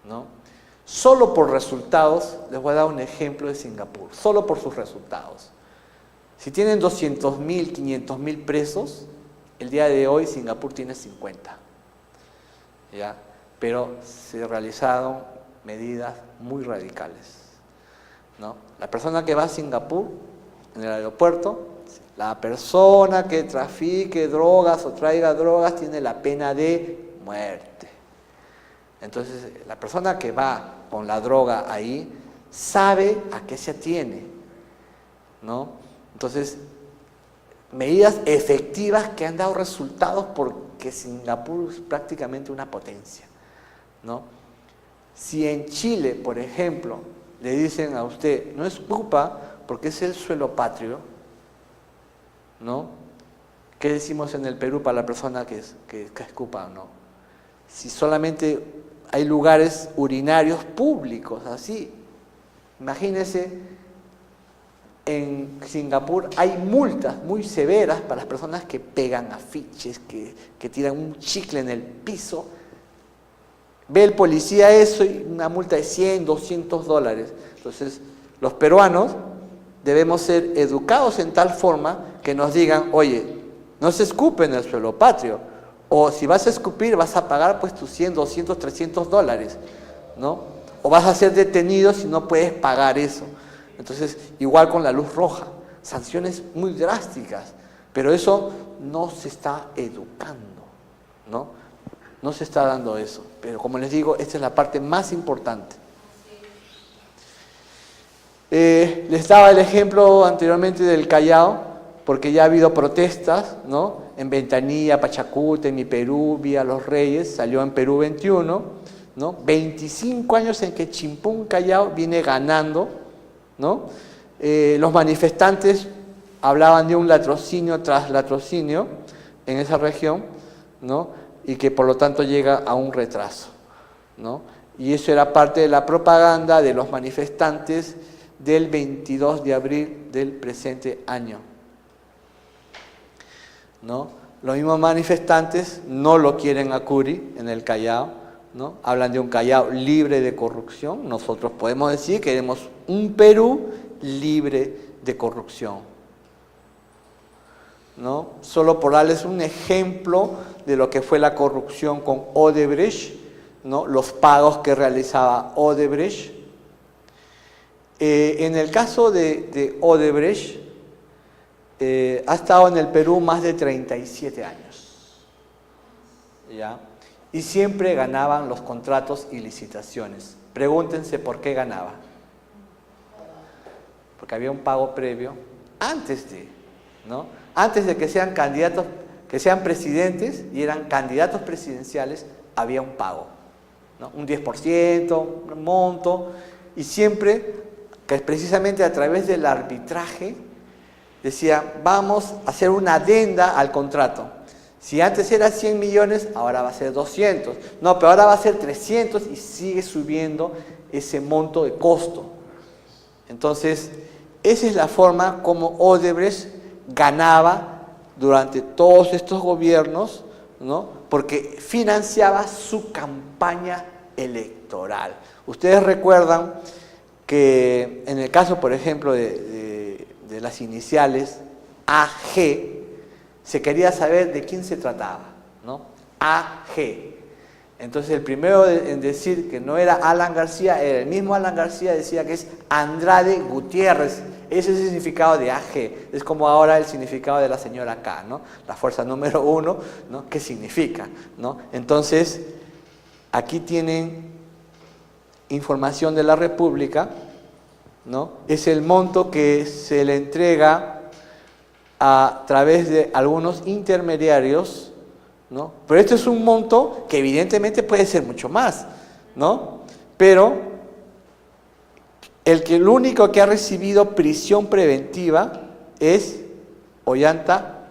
Speaker 2: ¿no? Solo por resultados, les voy a dar un ejemplo de Singapur, solo por sus resultados. Si tienen 200.000, 500.000 presos, el día de hoy Singapur tiene 50. ¿Ya? Pero se realizaron medidas muy radicales, ¿no? La persona que va a Singapur, en el aeropuerto, la persona que trafique drogas o traiga drogas tiene la pena de muerte. Entonces, la persona que va con la droga ahí sabe a qué se atiene, ¿no? Entonces, medidas efectivas que han dado resultados porque Singapur es prácticamente una potencia, ¿no? Si en Chile, por ejemplo, le dicen a usted, no escupa porque es el suelo patrio, ¿no? ¿Qué decimos en el Perú para la persona que escupa o no? Si solamente hay lugares urinarios públicos, así, imagínense, en Singapur hay multas muy severas para las personas que pegan afiches, que tiran un chicle en el piso. Ve el policía eso y una multa de 100, 200 dólares. Entonces, los peruanos debemos ser educados en tal forma que nos digan, oye, no se escupe en el suelo patrio, o si vas a escupir vas a pagar pues tus 100, 200, 300 dólares, ¿no? O vas a ser detenido si no puedes pagar eso. Entonces, igual con la luz roja, sanciones muy drásticas, pero eso no se está educando, ¿no? No se está dando eso, pero como les digo, esta es la parte más importante. Les daba el ejemplo anteriormente del Callao, porque ya ha habido protestas, ¿no? En Ventanilla, Pachacute, Mi Perú, Vía Los Reyes, salió en Perú 21, ¿no? 25 años en que Chimpún Callao viene ganando, ¿no? Los manifestantes hablaban de un latrocinio tras latrocinio en esa región, ¿no? Y que por lo tanto llega a un retraso, ¿no? Y eso era parte de la propaganda de los manifestantes del 22 de abril del presente año, ¿no? Los mismos manifestantes no lo quieren a Curi en el Callao, ¿no? Hablan de un Callao libre de corrupción. Nosotros podemos decir que queremos un Perú libre de corrupción, ¿no? Solo por darles un ejemplo de lo que fue la corrupción con Odebrecht, ¿no? Los pagos que realizaba Odebrecht. En el caso de Odebrecht, ha estado en el Perú más de 37 años. ¿Ya? Y siempre ganaban los contratos y licitaciones. Pregúntense por qué ganaba. Porque había un pago previo antes de, ¿no? Antes de que sean candidatos, que sean presidentes y eran candidatos presidenciales, había un pago, ¿no? Un 10%, un monto, y siempre, que precisamente a través del arbitraje, decía, vamos a hacer una adenda al contrato. Si antes era 100 millones, ahora va a ser 200. No, pero ahora va a ser 300 y sigue subiendo ese monto de costo. Entonces, esa es la forma como Odebrecht ganaba durante todos estos gobiernos, ¿no? Porque financiaba su campaña electoral. Ustedes recuerdan que en el caso, por ejemplo, de las iniciales AG, se quería saber de quién se trataba, ¿no? AG. Entonces el primero en decir que no era Alan García, era el mismo Alan García, decía que es Andrade Gutiérrez. Ese es el significado de AG. Es como ahora el significado de la señora K, ¿no? La fuerza número 1, ¿no? ¿Qué significa? ¿No? Entonces, aquí tienen información de la República, ¿no? Es el monto que se le entrega a través de algunos intermediarios, ¿no? Pero este es un monto que evidentemente puede ser mucho más, ¿no? Pero el único que ha recibido prisión preventiva es Ollanta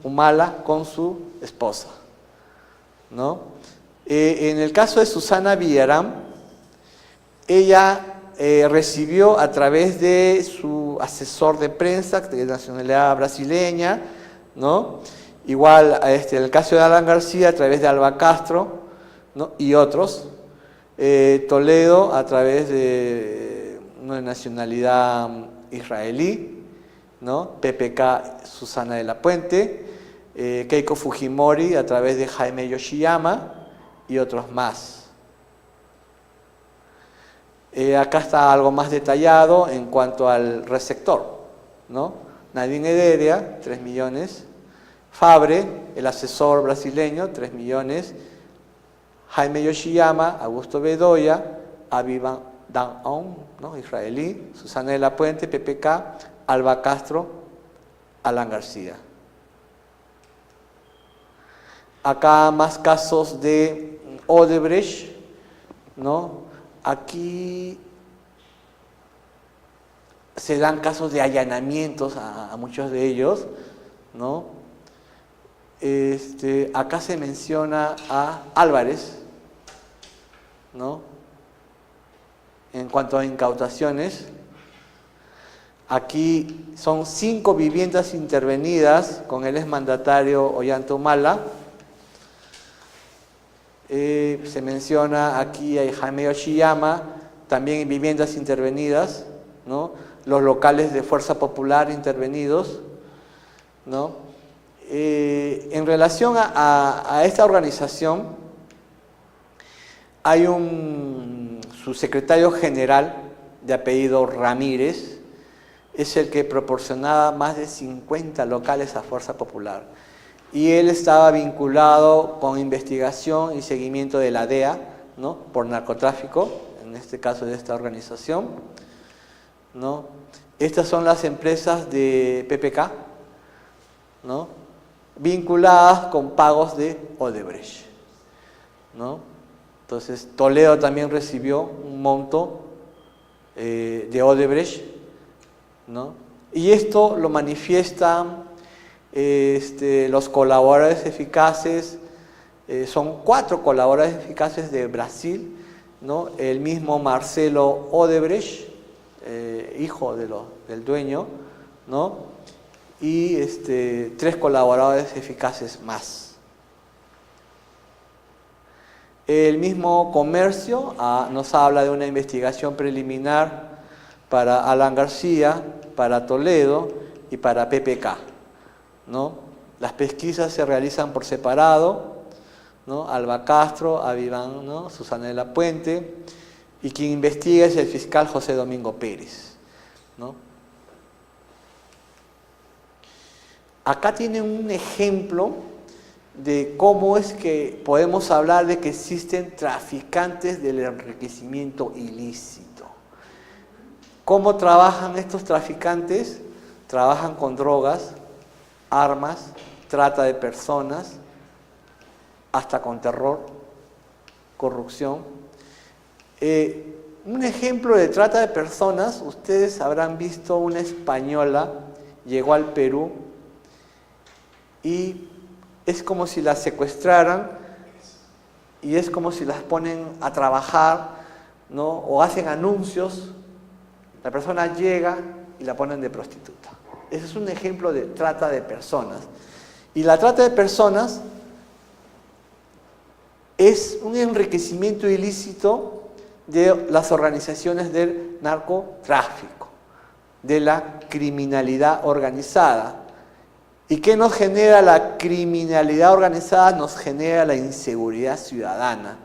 Speaker 2: Humala con su esposa, ¿no? En el caso de Susana Villarán, ella recibió a través de su asesor de prensa, de nacionalidad brasileña, ¿no? Igual el caso de Alan García a través de Alba Castro, ¿no? Y otros. Toledo a través de una nacionalidad israelí, ¿no? PPK Susana de la Puente, Keiko Fujimori a través de Jaime Yoshiyama y otros más. Acá está algo más detallado en cuanto al receptor, ¿no? Nadine Heredia, 3 millones. Fabre, el asesor brasileño, 3 millones. Jaime Yoshiyama, Augusto Bedoya, Avivan Dan-on, ¿no? Israelí. Susana de la Puente, PPK, Alba Castro, Alan García. Acá más casos de Odebrecht, ¿no? Aquí se dan casos de allanamientos a muchos de ellos, ¿no? Acá se menciona a Álvarez, ¿no? En cuanto a incautaciones, aquí son 5 viviendas intervenidas con el exmandatario Ollanta Humala. Se menciona aquí a Jaime Yoshiyama, también viviendas intervenidas, ¿no? Los locales de Fuerza Popular intervenidos, ¿no? En relación a esta organización, hay un subsecretario general de apellido Ramírez, es el que proporcionaba más de 50 locales a Fuerza Popular. Y él estaba vinculado con investigación y seguimiento de la DEA, ¿no? Por narcotráfico, en este caso de esta organización, ¿no? Estas son las empresas de PPK, ¿no? Vinculadas con pagos de Odebrecht, ¿no? Entonces, Toledo también recibió un monto de Odebrecht, ¿no? Y esto lo manifiestan los colaboradores eficaces, son 4 colaboradores eficaces de Brasil, ¿no? El mismo Marcelo Odebrecht, hijo del dueño, ¿no? Y 3 colaboradores eficaces más. El mismo Comercio nos habla de una investigación preliminar para Alan García, para Toledo y para PPK, ¿no? Las pesquisas se realizan por separado, ¿no? Alba Castro, Avivan, ¿no? Susana de la Puente, y quien investiga es el fiscal José Domingo Pérez. ¿no? Acá tienen un ejemplo de cómo es que podemos hablar de que existen traficantes del enriquecimiento ilícito. ¿Cómo trabajan estos traficantes? Trabajan con drogas, armas, trata de personas, hasta con terror, corrupción. Un ejemplo de trata de personas, ustedes habrán visto una española, llegó al Perú y es como si las secuestraran y es como si las ponen a trabajar, ¿no? O hacen anuncios, la persona llega y la ponen de prostituta. Ese es un ejemplo de trata de personas. Y la trata de personas es un enriquecimiento ilícito de las organizaciones del narcotráfico, de la criminalidad organizada. ¿Y qué nos genera la criminalidad organizada? Nos genera la inseguridad ciudadana,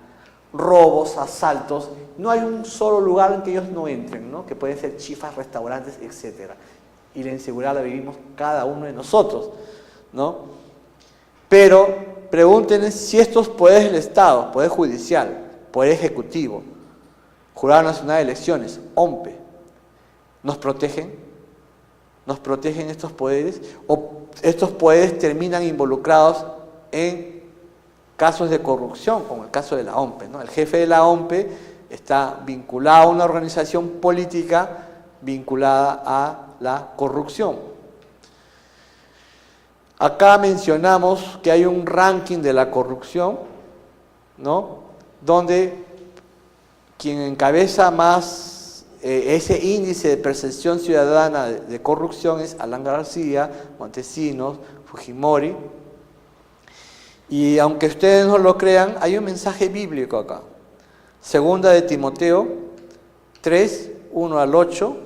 Speaker 2: robos, asaltos. No hay un solo lugar en que ellos no entren, ¿no? Que pueden ser chifas, restaurantes, etc. Y la inseguridad la vivimos cada uno de nosotros, ¿no? Pero pregúntense si estos poderes del Estado, Poder Judicial, Poder Ejecutivo, Jurado Nacional de Elecciones, OMPE, ¿nos protegen? ¿Nos protegen estos poderes? ¿O estos poderes terminan involucrados en casos de corrupción, como el caso de la OMPE, ¿no? El jefe de la OMPE está vinculado a una organización política vinculada a la corrupción. Acá mencionamos que hay un ranking de la corrupción, ¿no? Donde quien encabeza más ese índice de percepción ciudadana de corrupción es Alan García, Montesinos, Fujimori. Y aunque ustedes no lo crean, hay un mensaje bíblico acá. Segunda de Timoteo 3, 1 al 8,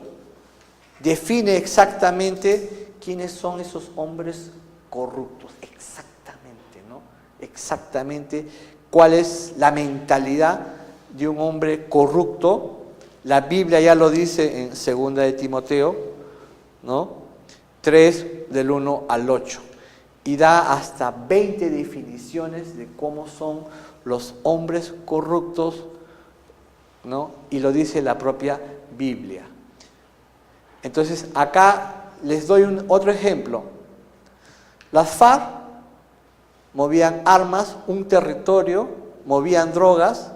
Speaker 2: define exactamente quiénes son esos hombres corruptos. Exactamente, ¿no? Exactamente cuál es la mentalidad de un hombre corrupto. La Biblia ya lo dice en Segunda de Timoteo, ¿no? 3, del 1 al 8. Y da hasta 20 definiciones de cómo son los hombres corruptos, ¿no? Y lo dice la propia Biblia. Entonces, acá les doy otro ejemplo. Las FARC movían armas, un territorio, movían drogas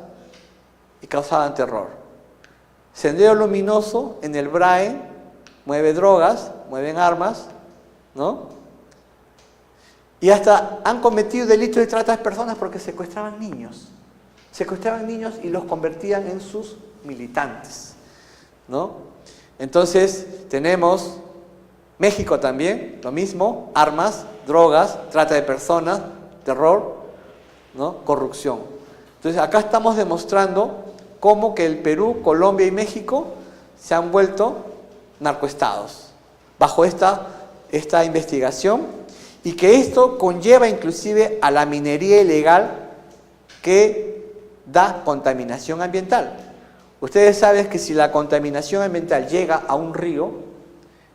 Speaker 2: y causaban terror. Sendero Luminoso en el BRAE mueve drogas, mueven armas, ¿no? Y hasta han cometido delitos de trata de personas porque secuestraban niños. Secuestraban niños y los convertían en sus militantes, ¿no? Entonces tenemos México también, lo mismo, armas, drogas, trata de personas, terror, ¿no? Corrupción. Entonces acá estamos demostrando cómo que el Perú, Colombia y México se han vuelto narcoestados bajo esta investigación, y que esto conlleva inclusive a la minería ilegal que da contaminación ambiental. Ustedes saben que si la contaminación ambiental llega a un río,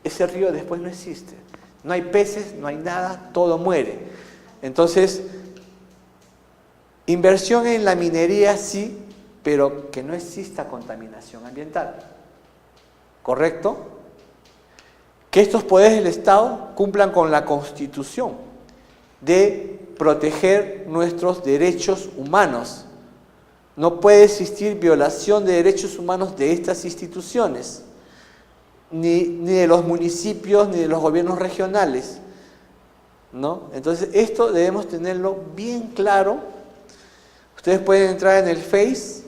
Speaker 2: ese río después no existe. No hay peces, no hay nada, todo muere. Entonces, inversión en la minería sí, pero que no exista contaminación ambiental. ¿Correcto? Que estos poderes del Estado cumplan con la Constitución de proteger nuestros derechos humanos. No puede existir violación de derechos humanos de estas instituciones, ni de los municipios, ni de los gobiernos regionales, ¿no? Entonces, esto debemos tenerlo bien claro. Ustedes pueden entrar en el Face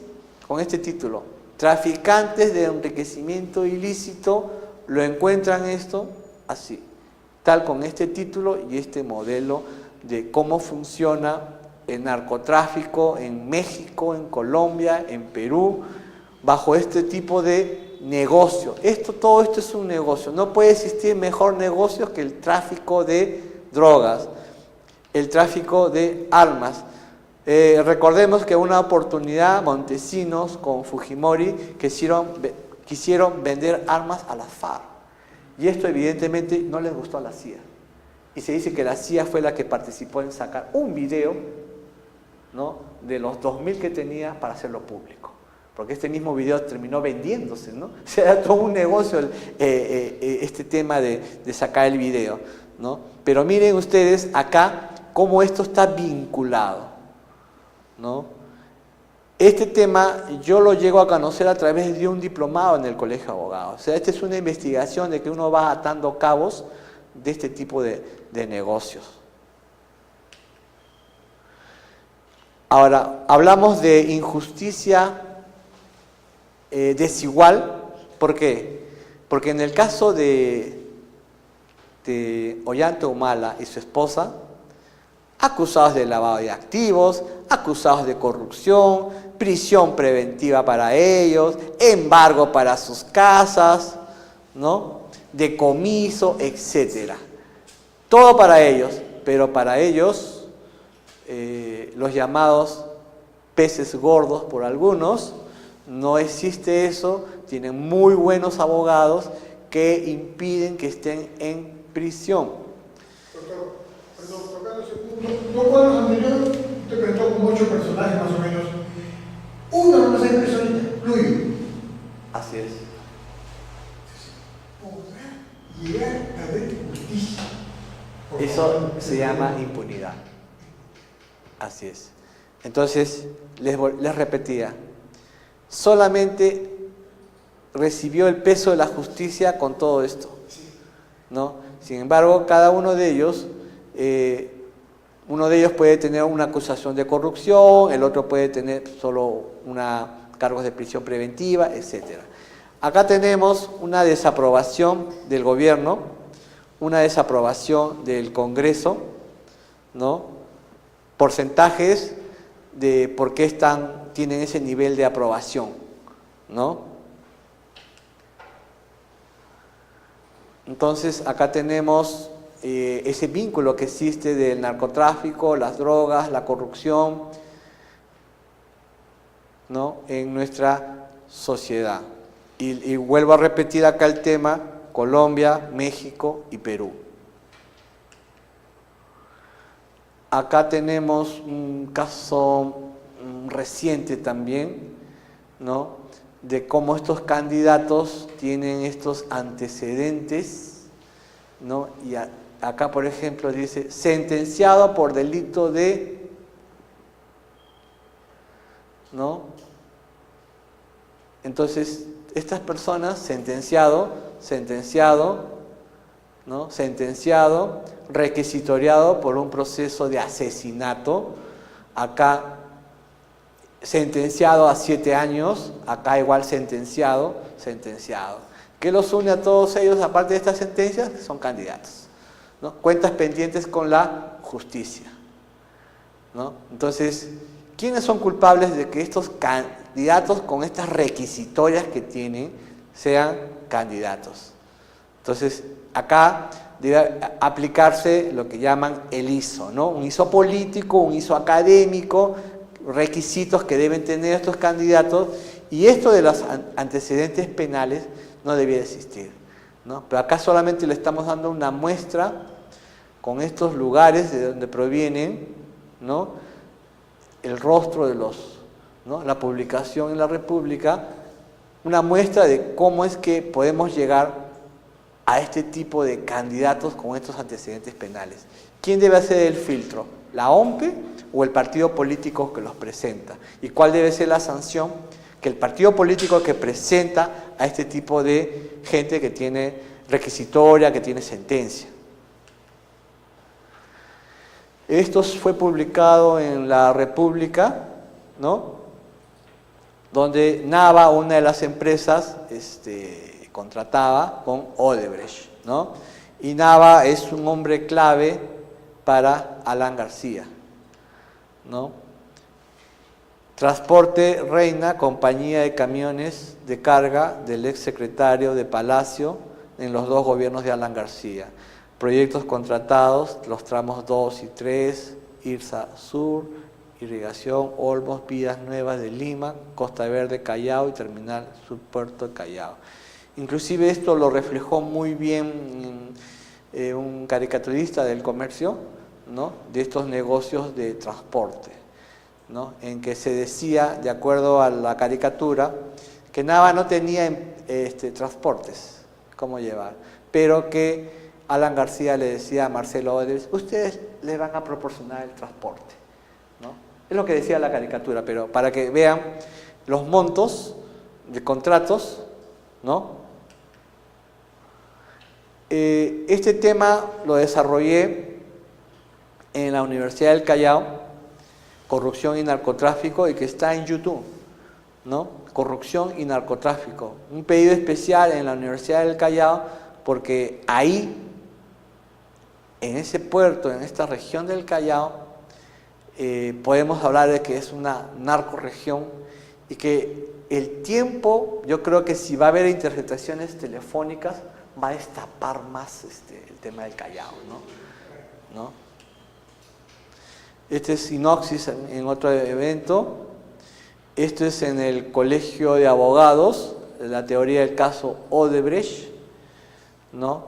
Speaker 2: con este título: traficantes de enriquecimiento ilícito. Lo encuentran esto así, tal con este título y este modelo de cómo funciona el narcotráfico en México, en Colombia, en Perú, bajo este tipo de negocio. Todo esto es un negocio. No puede existir mejor negocio que el tráfico de drogas, el tráfico de armas. Recordemos que una oportunidad Montesinos con Fujimori quisieron vender armas a las FARC. Y esto evidentemente no les gustó a la CIA. Y se dice que la CIA fue la que participó en sacar un video, ¿no?, de los 2000 que tenía para hacerlo público. Porque este mismo video terminó vendiéndose, ¿no? O sea, era todo un negocio este tema de sacar el video, ¿no? Pero miren ustedes acá cómo esto está vinculado, ¿no? Este tema yo lo llego a conocer a través de un diplomado en el Colegio de Abogados. O sea, esta es una investigación de que uno va atando cabos de este tipo de negocios. Ahora, hablamos de injusticia desigual. ¿Por qué? Porque en el caso de Ollanta Humala y su esposa, acusados de lavado de activos, acusados de corrupción, prisión preventiva para ellos, embargo para sus casas, ¿no?, decomiso, etc. Todo para ellos, pero para ellos, los llamados peces gordos por algunos, no existe eso, tienen muy buenos abogados que impiden que estén en prisión.
Speaker 4: Doctor, perdón, tocando ese punto, 2 cuadros anteriores, usted presentó como 8 personajes más o menos. Uno no se preso ahorita, Luis.
Speaker 2: Así es.
Speaker 4: ¿Podrá llegar a haber justicia?
Speaker 2: Eso se llama impunidad. Así es. Entonces, les repetía, solamente recibió el peso de la justicia con todo esto, ¿no? Sin embargo, cada uno de ellos puede tener una acusación de corrupción, el otro puede tener solo cargos de prisión preventiva, etc. Acá tenemos una desaprobación del gobierno, una desaprobación del Congreso, ¿no? Porcentajes de por qué tienen ese nivel de aprobación, ¿no? Entonces, acá tenemos ese vínculo que existe del narcotráfico, las drogas, la corrupción, ¿no?, en nuestra sociedad. Y vuelvo a repetir acá el tema: Colombia, México y Perú. Acá tenemos un caso reciente también, ¿no?, de cómo estos candidatos tienen estos antecedentes, ¿no? Y acá, por ejemplo, dice sentenciado por delito de, ¿no? Entonces, estas personas, sentenciado, ¿no?, sentenciado, requisitoriado por un proceso de asesinato, acá sentenciado a 7 años, acá igual sentenciado. ¿Qué los une a todos ellos, aparte de estas sentencias? Son candidatos, ¿no? Cuentas pendientes con la justicia, ¿no? Entonces, ¿quiénes son culpables de que estos candidatos con estas requisitorias que tienen sean candidatos? Entonces, acá debe aplicarse lo que llaman el ISO, ¿no? Un ISO político, un ISO académico, requisitos que deben tener estos candidatos, y esto de los antecedentes penales no debía existir, ¿no? Pero acá solamente le estamos dando una muestra con estos lugares de donde provienen, ¿no?, el rostro de ¿no?, la publicación en la República, una muestra de cómo es que podemos llegar a este tipo de candidatos con estos antecedentes penales. ¿Quién debe hacer el filtro? ¿La OMPE o el partido político que los presenta? ¿Y cuál debe ser la sanción? Que el partido político que presenta a este tipo de gente que tiene requisitoria, que tiene sentencia. Esto fue publicado en la República, ¿no?, donde Nava, una de las empresas, contrataba con Odebrecht, ¿no? Y Nava es un hombre clave para Alan García, ¿no? Transporte Reina, compañía de camiones de carga del ex secretario de Palacio en los 2 gobiernos de Alan García. Proyectos contratados, los tramos 2 y 3, Irsa Sur, Irrigación, Olmos, Vías Nuevas de Lima, Costa Verde, Callao y Terminal Subpuerto de Callao. Inclusive esto lo reflejó muy bien un caricaturista del comercio, ¿no?, de estos negocios de transporte, ¿no?, en que se decía, de acuerdo a la caricatura, que Nava no tenía transportes, cómo llevar, pero que Alan García le decía a Marcelo Odebrecht, ustedes le van a proporcionar el transporte, ¿no? Es lo que decía la caricatura, pero para que vean los montos de contratos, ¿no? Este tema lo desarrollé en la Universidad del Callao, corrupción y narcotráfico, y que está en YouTube, ¿no? Corrupción y narcotráfico. Un pedido especial en la Universidad del Callao, porque ahí, en ese puerto, en esta región del Callao, podemos hablar de que es una narcorregión y que el tiempo, yo creo que si va a haber interceptaciones telefónicas, va a destapar más el tema del Callao, ¿no? Este es Sinopsis en otro evento. Esto es en el Colegio de Abogados, la teoría del caso Odebrecht, ¿no?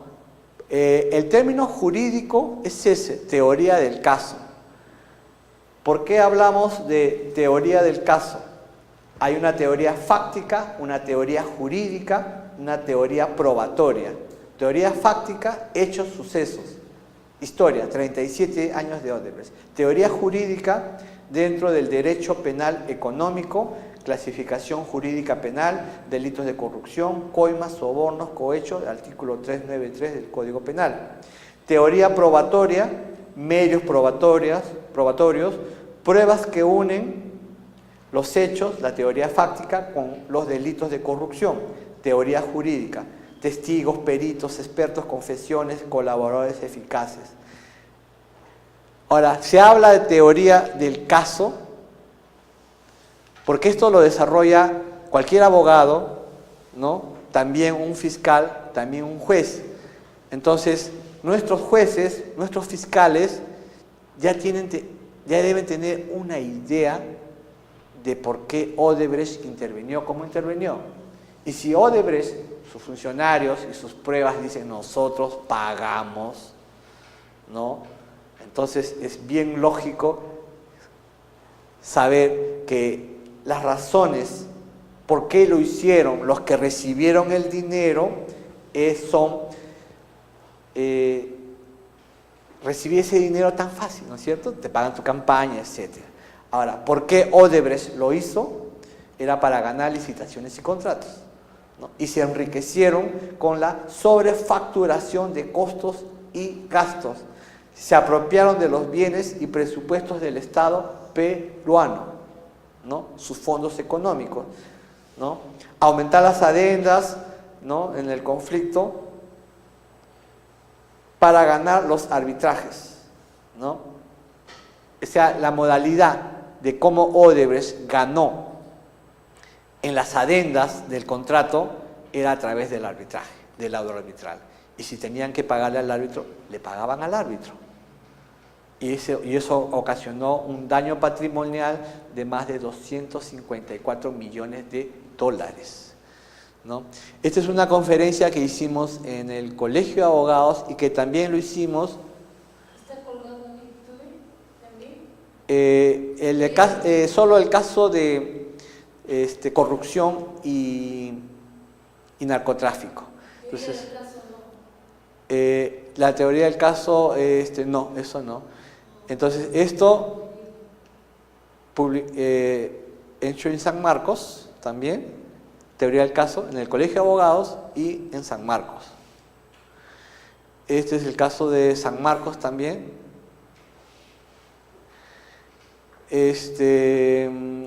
Speaker 2: El término jurídico es ese, teoría del caso. ¿Por qué hablamos de teoría del caso? Hay una teoría fáctica, una teoría jurídica, una teoría probatoria. Teoría fáctica, hechos, sucesos. Historia, 37 años de Odebrecht. Teoría jurídica, dentro del derecho penal económico, clasificación jurídica penal, delitos de corrupción, coimas, sobornos, cohecho, artículo 393 del Código Penal. Teoría probatoria, medios probatorios, pruebas que unen los hechos, la teoría fáctica, con los delitos de corrupción. Teoría jurídica, testigos, peritos, expertos, confesiones, colaboradores eficaces. Ahora, se habla de teoría del caso, porque esto lo desarrolla cualquier abogado, ¿no?, también un fiscal, también un juez. Entonces, nuestros jueces, nuestros fiscales, ya deben tener una idea de por qué Odebrecht intervino como intervino. Y si Odebrecht, sus funcionarios y sus pruebas dicen nosotros pagamos, ¿no?, entonces es bien lógico saber que las razones por qué lo hicieron los que recibieron el dinero son recibir ese dinero tan fácil, ¿no es cierto? Te pagan tu campaña, etc. Ahora, ¿por qué Odebrecht lo hizo? Era para ganar licitaciones y contratos, ¿no? Y se enriquecieron con la sobrefacturación de costos y gastos. Se apropiaron de los bienes y presupuestos del Estado peruano, ¿no?, sus fondos económicos, ¿no? Aumentar las adendas, ¿no?, en el conflicto para ganar los arbitrajes, ¿no? O sea, la modalidad de cómo Odebrecht ganó en las adendas del contrato era a través del arbitraje, del laudo arbitral. Y si tenían que pagarle al árbitro, le pagaban al árbitro. Y eso ocasionó un daño patrimonial de más de 254 millones de dólares, ¿no? Esta es una conferencia que hicimos en el Colegio de Abogados y que también lo hicimos.
Speaker 5: ¿Está colgado en YouTube también?
Speaker 2: Solo el caso de corrupción y narcotráfico. Entonces, la teoría del caso, no, eso no. Entonces, esto hecho en San Marcos también, teoría del caso, en el Colegio de Abogados y en San Marcos. Este es el caso de San Marcos también.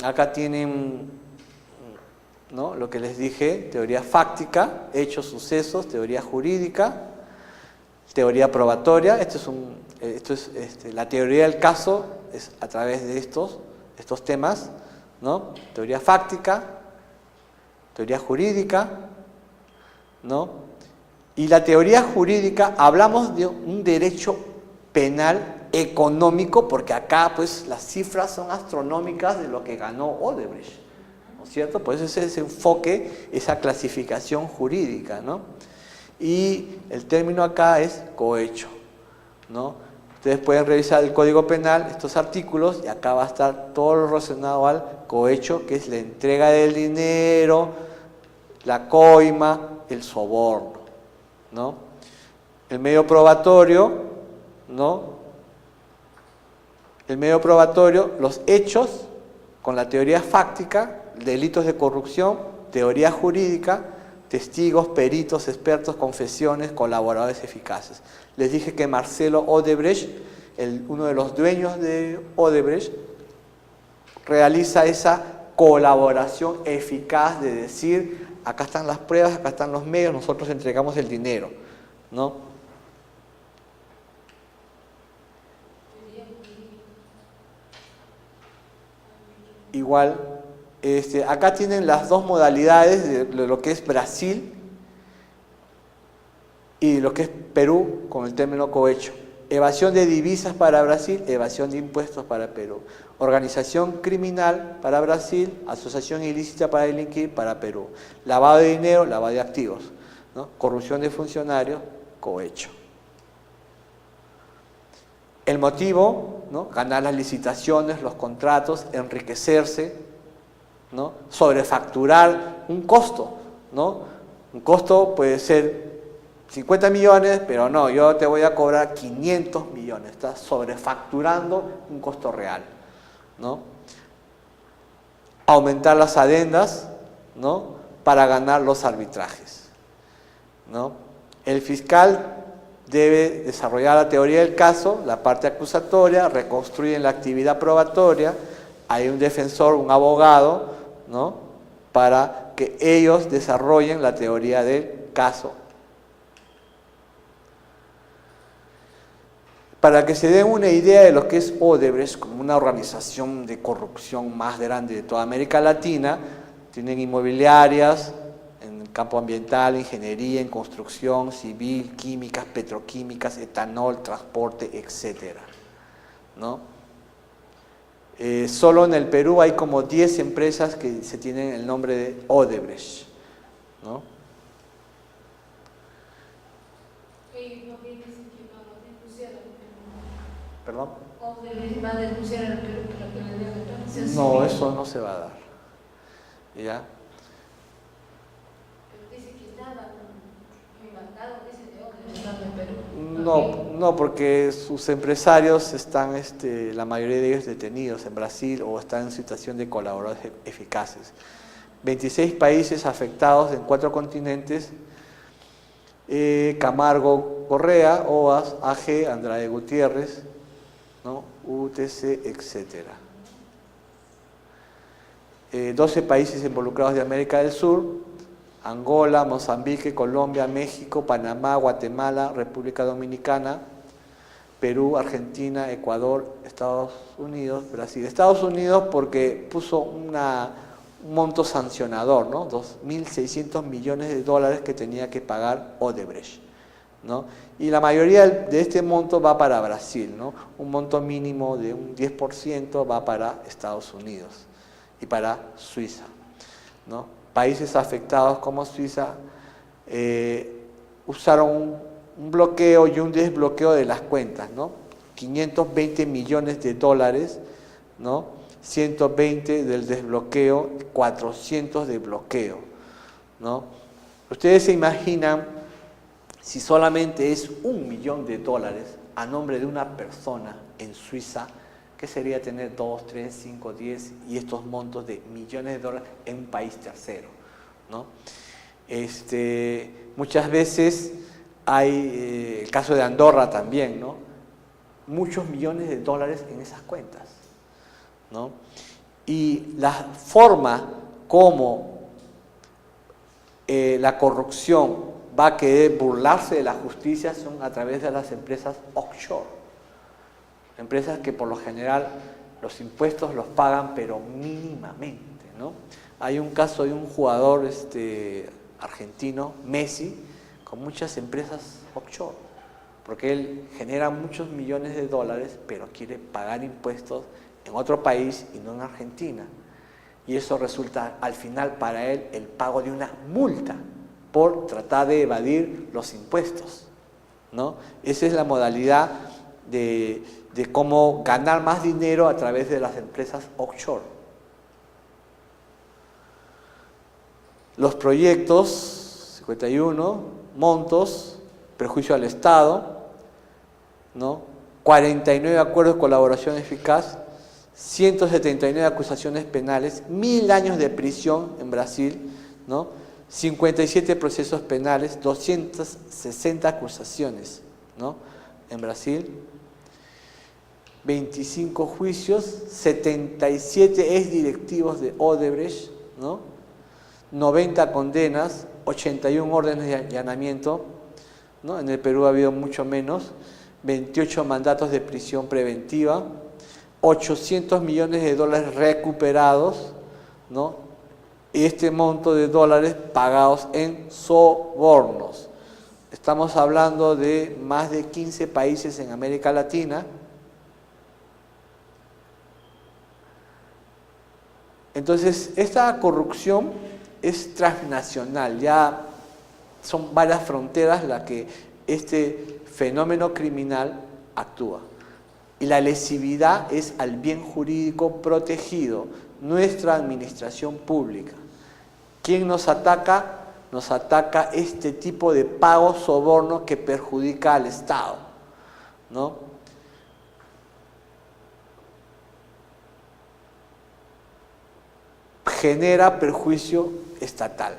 Speaker 2: Acá tienen, ¿no?, lo que les dije, teoría fáctica, hechos, sucesos, teoría jurídica, teoría probatoria. La teoría del caso es a través de estos temas, ¿no? Teoría fáctica, teoría jurídica, ¿no? Y la teoría jurídica, hablamos de un derecho penal económico, porque acá pues las cifras son astronómicas de lo que ganó Odebrecht, ¿no es cierto? Pues ese enfoque, esa clasificación jurídica, ¿no? Y el término acá es cohecho, ¿no? Ustedes pueden revisar el Código Penal, estos artículos, y acá va a estar todo lo relacionado al cohecho, que es la entrega del dinero, la coima, el soborno, ¿no? El medio probatorio, ¿no? El medio probatorio, los hechos, con la teoría fáctica, delitos de corrupción, teoría jurídica, testigos, peritos, expertos, confesiones, colaboradores eficaces. Les dije que Marcelo Odebrecht, uno de los dueños de Odebrecht, realiza esa colaboración eficaz de decir, acá están las pruebas, acá están los medios, nosotros entregamos el dinero, ¿no? Igual, acá tienen las dos modalidades de lo que es Brasil y lo que es Perú con el término cohecho. Evasión de divisas para Brasil, evasión de impuestos para Perú. Organización criminal para Brasil, asociación ilícita para delinquir para Perú. Lavado de dinero, lavado de activos, ¿no? Corrupción de funcionarios, cohecho. El motivo, ¿no? Ganar las licitaciones, los contratos, enriquecerse, ¿no? Sobrefacturar un costo, ¿no? Un costo puede ser 50 millones, pero no, yo te voy a cobrar 500 millones, estás sobrefacturando un costo real, ¿no? Aumentar las adendas, ¿no? Para ganar los arbitrajes, ¿no? El fiscal debe desarrollar la teoría del caso, la parte acusatoria, reconstruyen la actividad probatoria, hay un defensor, un abogado, ¿no? Para que ellos desarrollen la teoría del caso. Para que se den una idea de lo que es Odebrecht como una organización de corrupción más grande de toda América Latina, tienen inmobiliarias en el campo ambiental, ingeniería, en construcción, civil, químicas, petroquímicas, etanol, transporte, etc., ¿no? Solo en el Perú hay como 10 empresas que se tienen el nombre de Odebrecht, ¿no? ¿Perdón? No, eso no se va a dar. ¿Ya? No, porque sus empresarios están, la mayoría de ellos detenidos en Brasil o están en situación de colaboradores eficaces. 26 países afectados en 4 continentes, Camargo Correa, OAS, AG, Andrade Gutiérrez, ¿no? UTC, etc. 12 países involucrados de América del Sur, Angola, Mozambique, Colombia, México, Panamá, Guatemala, República Dominicana, Perú, Argentina, Ecuador, Estados Unidos, Brasil. Estados Unidos porque puso un monto sancionador, ¿no? 2.600 millones de dólares que tenía que pagar Odebrecht, ¿no? Y la mayoría de este monto va para Brasil, ¿no? Un monto mínimo de un 10% va para Estados Unidos y para Suiza, ¿no? Países afectados como Suiza usaron un bloqueo y un desbloqueo de las cuentas, ¿no? 520 millones de dólares, ¿no? 120 del desbloqueo, 400 de bloqueo, ¿no? Ustedes se imaginan si solamente es $1 millón a nombre de una persona en Suiza, ¿qué sería tener 2, 3, 5, 10 y estos montos de millones de dólares en un país tercero, ¿no? Muchas veces hay el caso de Andorra también, ¿no? Muchos millones de dólares en esas cuentas, ¿no? Y la forma como la corrupción va a querer burlarse de la justicia son a través de las empresas offshore. Empresas que por lo general los impuestos los pagan pero mínimamente, ¿no? Hay un caso de un jugador argentino, Messi, con muchas empresas offshore, porque él genera muchos millones de dólares pero quiere pagar impuestos en otro país y no en Argentina. Y eso resulta al final para él el pago de una multa por tratar de evadir los impuestos, ¿no? Esa es la modalidad de cómo ganar más dinero a través de las empresas offshore. Los proyectos, 51, montos, perjuicio al Estado, ¿no? 49 acuerdos de colaboración eficaz, 179 acusaciones penales, 1000 años de prisión en Brasil, ¿no? 57 procesos penales, 260 acusaciones, ¿no? En Brasil, 25 juicios, 77 exdirectivos de Odebrecht, ¿no? 90 condenas, 81 órdenes de allanamiento, ¿no? En el Perú ha habido mucho menos, 28 mandatos de prisión preventiva, 800 millones de dólares recuperados, ¿no? Y este monto de dólares pagados en sobornos. Estamos hablando de más de 15 países en América Latina. Entonces, esta corrupción es transnacional, ya son varias fronteras las que este fenómeno criminal actúa. Y la lesividad es al bien jurídico protegido, nuestra administración pública. ¿Quién nos ataca? Nos ataca este tipo de pago soborno que perjudica al Estado, ¿no? Genera perjuicio estatal.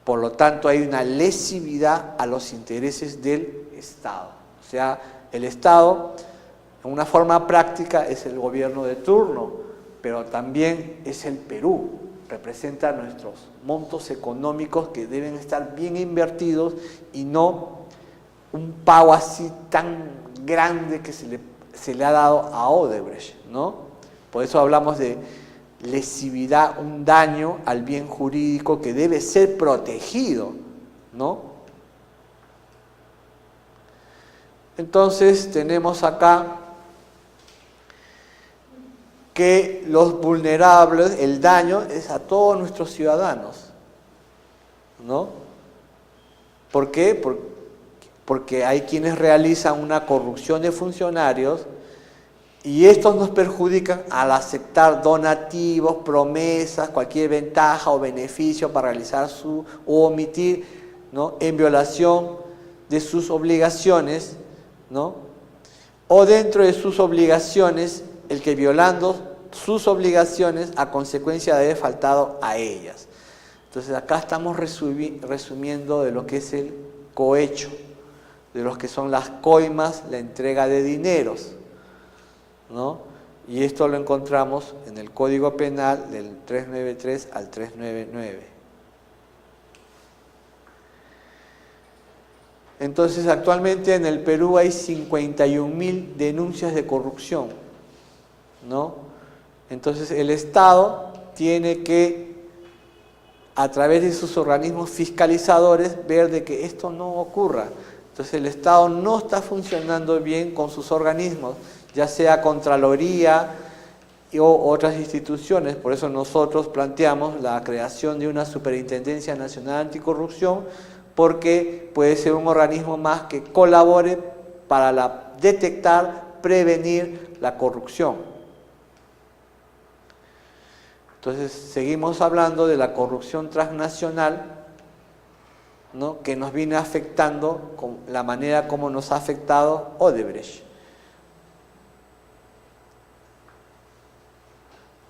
Speaker 2: Por lo tanto, hay una lesividad a los intereses del Estado. O sea, el Estado, en una forma práctica, es el gobierno de turno, pero también es el Perú. Representa nuestros montos económicos que deben estar bien invertidos y no un pago así tan grande que se le ha dado a Odebrecht, ¿no? Por eso hablamos de lesividad, un daño al bien jurídico que debe ser protegido, ¿no? Entonces tenemos acá que los vulnerables, el daño es a todos nuestros ciudadanos, ¿no? ¿Por qué? Porque hay quienes realizan una corrupción de funcionarios y estos nos perjudican al aceptar donativos, promesas, cualquier ventaja o beneficio para realizar o omitir, ¿no? En violación de sus obligaciones, ¿no? O dentro de sus obligaciones, el que violando sus obligaciones a consecuencia de haber faltado a ellas. Entonces acá estamos resumiendo de lo que es el cohecho, de lo que son las coimas, la entrega de dineros, ¿no? Y esto lo encontramos en el Código Penal del 393 al 399. Entonces, actualmente en el Perú hay 51.000 denuncias de corrupción, ¿no? Entonces, el Estado tiene que, a través de sus organismos fiscalizadores, ver de que esto no ocurra. Entonces, el Estado no está funcionando bien con sus organismos, ya sea Contraloría o otras instituciones. Por eso nosotros planteamos la creación de una Superintendencia Nacional Anticorrupción, porque puede ser un organismo más que colabore para detectar, prevenir la corrupción. Entonces, seguimos hablando de la corrupción transnacional, ¿no? Que nos viene afectando con la manera como nos ha afectado Odebrecht,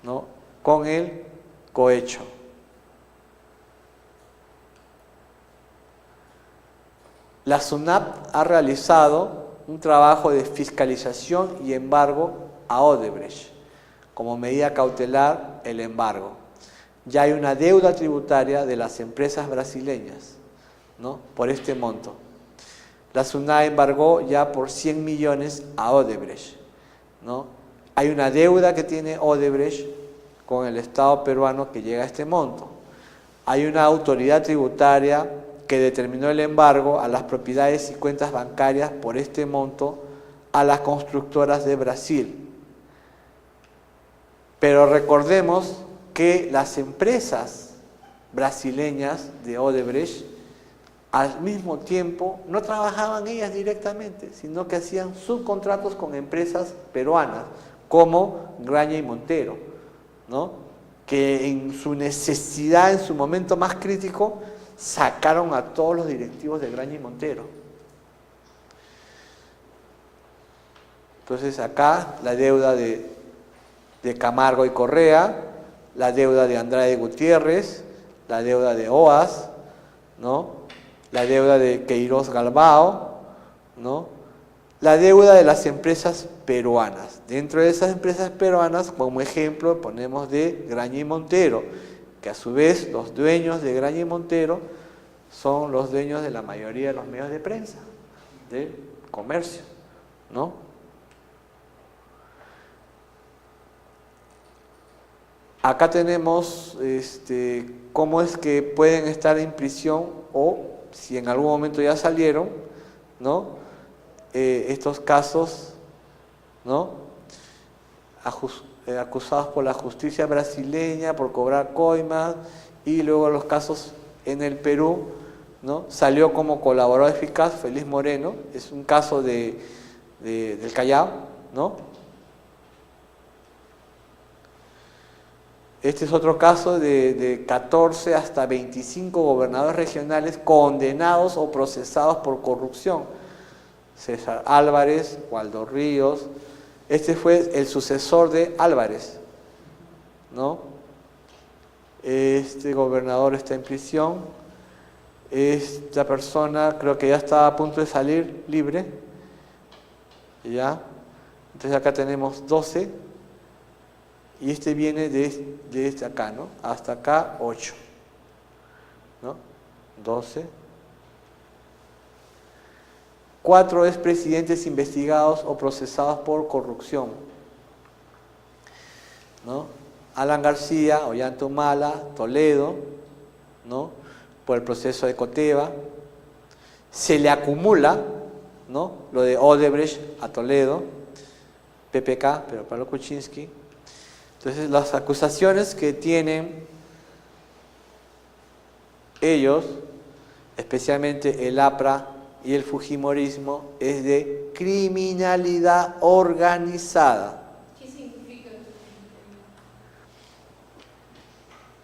Speaker 2: ¿no? Con el cohecho. La SUNAT ha realizado un trabajo de fiscalización y embargo a Odebrecht. Como medida cautelar, el embargo. Ya hay una deuda tributaria de las empresas brasileñas, ¿no? Por este monto. La SUNAT embargó ya por 100 millones a Odebrecht, ¿no? Hay una deuda que tiene Odebrecht con el Estado peruano que llega a este monto. Hay una autoridad tributaria que determinó el embargo a las propiedades y cuentas bancarias por este monto a las constructoras de Brasil. Pero recordemos que las empresas brasileñas de Odebrecht al mismo tiempo no trabajaban ellas directamente, sino que hacían subcontratos con empresas peruanas como Graña y Montero, ¿no? Que en su necesidad, en su momento más crítico, sacaron a todos los directivos de Graña y Montero. Entonces acá la deuda de Camargo y Correa, la deuda de Andrade Gutiérrez, la deuda de OAS, ¿no? La deuda de Queiroz Galbao, ¿no? La deuda de las empresas peruanas. Dentro de esas empresas peruanas, como ejemplo, ponemos de Graña y Montero, que a su vez los dueños de Graña y Montero son los dueños de la mayoría de los medios de prensa, de comercio, ¿no? Acá tenemos cómo es que pueden estar en prisión o si en algún momento ya salieron, ¿no? Estos casos, ¿no? Acusados por la justicia brasileña por cobrar coimas, y luego los casos en el Perú, ¿no? Salió como colaborador eficaz Félix Moreno, es un caso del Callao, ¿no? Este es otro caso de 14 hasta 25 gobernadores regionales condenados o procesados por corrupción. César Álvarez, Waldo Ríos, este fue el sucesor de Álvarez, ¿no? Este gobernador está en prisión, esta persona creo que ya está a punto de salir libre, ¿ya? Entonces acá tenemos 12, y este viene de este acá, ¿no? Hasta acá 8, ¿no? 12. 4 expresidentes investigados o procesados por corrupción, ¿no? Alan García, Ollanta Humala, Toledo, ¿no? Por el proceso de Coteva. Se le acumula, ¿no? Lo de Odebrecht a Toledo, PPK, pero Pablo Kuczynski. Entonces, las acusaciones que tienen ellos, especialmente el APRA y el fujimorismo, es de criminalidad organizada.
Speaker 5: ¿Qué significa?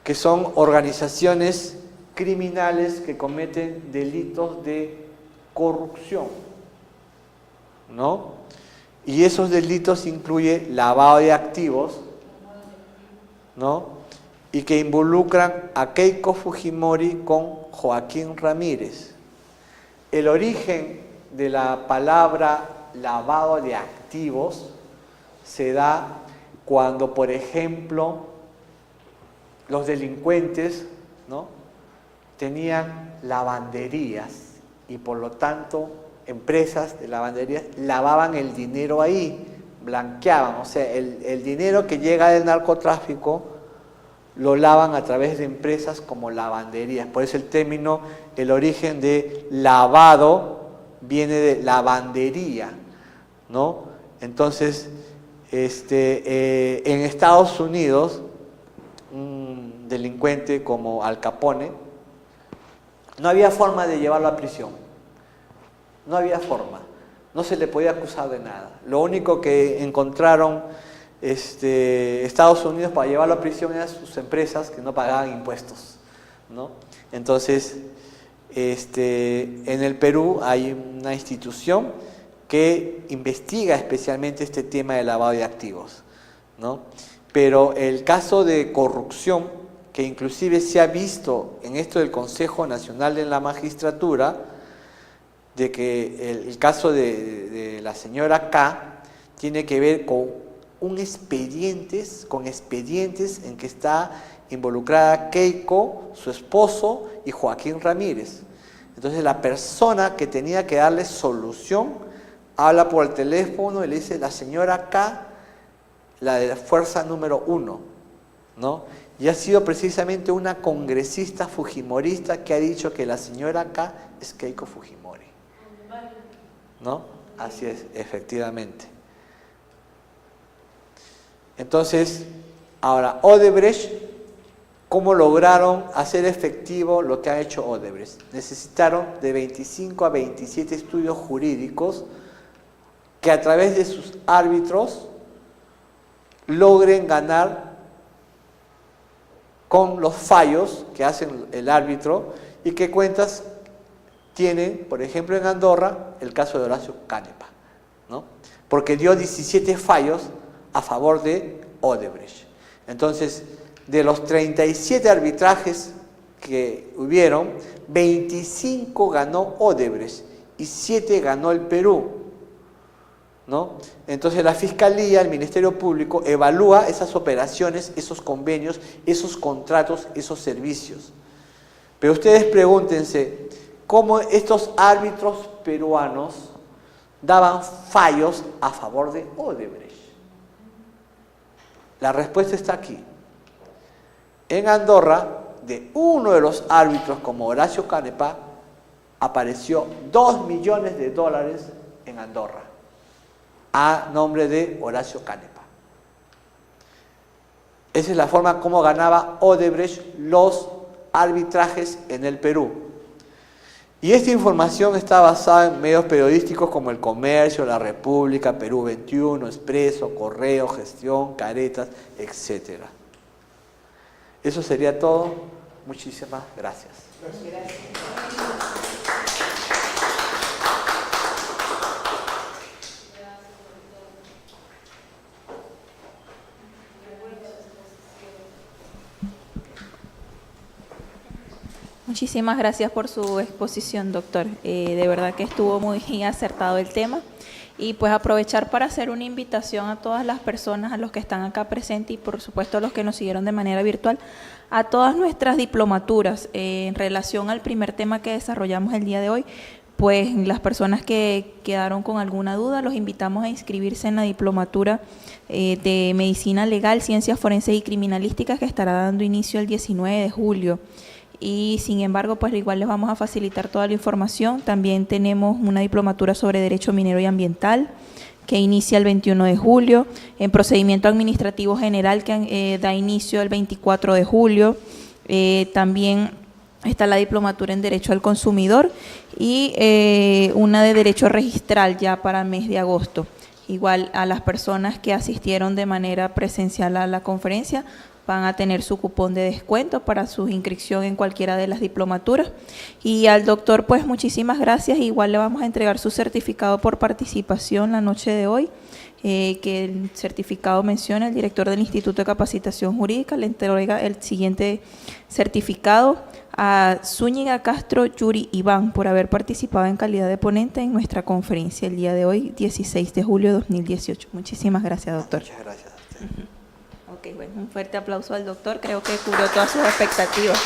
Speaker 2: Que son organizaciones criminales que cometen delitos de corrupción, ¿no? Y esos delitos incluyen lavado de activos, ¿no? Y que involucran a Keiko Fujimori con Joaquín Ramírez. El origen de la palabra lavado de activos se da cuando, por ejemplo, los delincuentes, ¿no? Tenían lavanderías y por lo tanto empresas de lavanderías lavaban el dinero ahí, blanqueaban, o sea, el dinero que llega del narcotráfico lo lavan a través de empresas como lavanderías. Por eso el término, el origen de lavado viene de lavandería, ¿no? Entonces, en Estados Unidos, un delincuente como Al Capone, no había forma de llevarlo a prisión, no había forma, no se le podía acusar de nada. Lo único que encontraron Estados Unidos para llevarlo a prisión eran sus empresas que no pagaban impuestos, ¿no? Entonces, en el Perú hay una institución que investiga especialmente este tema de lavado de activos, ¿no? Pero el caso de corrupción, que inclusive se ha visto en esto del Consejo Nacional de la Magistratura, de que el caso de la señora K tiene que ver con expedientes en que está involucrada Keiko, su esposo y Joaquín Ramírez. Entonces la persona que tenía que darle solución habla por el teléfono y le dice: la señora K, la de la fuerza número 1, ¿no? Y ha sido precisamente una congresista fujimorista que ha dicho que la señora K es Keiko Fujimori, ¿no? Así es, efectivamente. Entonces, ahora Odebrecht ¿cómo lograron hacer efectivo lo que ha hecho Odebrecht? Necesitaron de 25 a 27 estudios jurídicos que a través de sus árbitros logren ganar con los fallos que hacen el árbitro y qué cuentas tienen, por ejemplo, en Andorra, el caso de Horacio Canepa, ¿no? Porque dio 17 fallos a favor de Odebrecht. Entonces, de los 37 arbitrajes que hubieron, 25 ganó Odebrecht y 7 ganó el Perú, ¿no? Entonces la Fiscalía, el Ministerio Público, evalúa esas operaciones, esos convenios, esos contratos, esos servicios. Pero ustedes pregúntense, ¿cómo estos árbitros peruanos daban fallos a favor de Odebrecht? La respuesta está aquí. En Andorra, de uno de los árbitros como Horacio Canepa, apareció $2 millones en Andorra, a nombre de Horacio Canepa. Esa es la forma como ganaba Odebrecht los arbitrajes en el Perú. Y esta información está basada en medios periodísticos como El Comercio, La República, Perú 21, Expreso, Correo, Gestión, Caretas, etc. Eso sería todo. Muchísimas gracias.
Speaker 1: Muchísimas gracias por su exposición, doctor. De verdad que estuvo muy acertado el tema. Y pues aprovechar para hacer una invitación a todas las personas, a los que están acá presentes y por supuesto a los que nos siguieron de manera virtual, a todas nuestras diplomaturas en relación al primer tema que desarrollamos el día de hoy. Pues las personas que quedaron con alguna duda, los invitamos a inscribirse en la diplomatura de Medicina Legal, Ciencias Forenses y Criminalísticas, que estará dando inicio el 19 de julio. Y sin embargo, pues igual les vamos a facilitar toda la información. También tenemos una diplomatura sobre Derecho Minero y Ambiental, que inicia el 21 de julio, en Procedimiento Administrativo General, que da inicio el 24 de julio. También está la diplomatura en Derecho al Consumidor y una de Derecho Registral ya para el mes de agosto. Igual a las personas que asistieron de manera presencial a la conferencia van a tener su cupón de descuento para su inscripción en cualquiera de las diplomaturas. Y al doctor, pues muchísimas gracias. Igual le vamos a entregar su certificado por participación la noche de hoy, que el certificado menciona el director del Instituto de Capacitación Jurídica, le entrega el siguiente certificado a Zúñiga Castro Yuri Iván por haber participado en calidad de ponente en nuestra conferencia el día de hoy, 16 de julio de 2018. Muchísimas gracias, doctor.
Speaker 2: Muchas gracias a usted.
Speaker 1: Ok, bueno, un fuerte aplauso al doctor, creo que cubrió todas sus expectativas.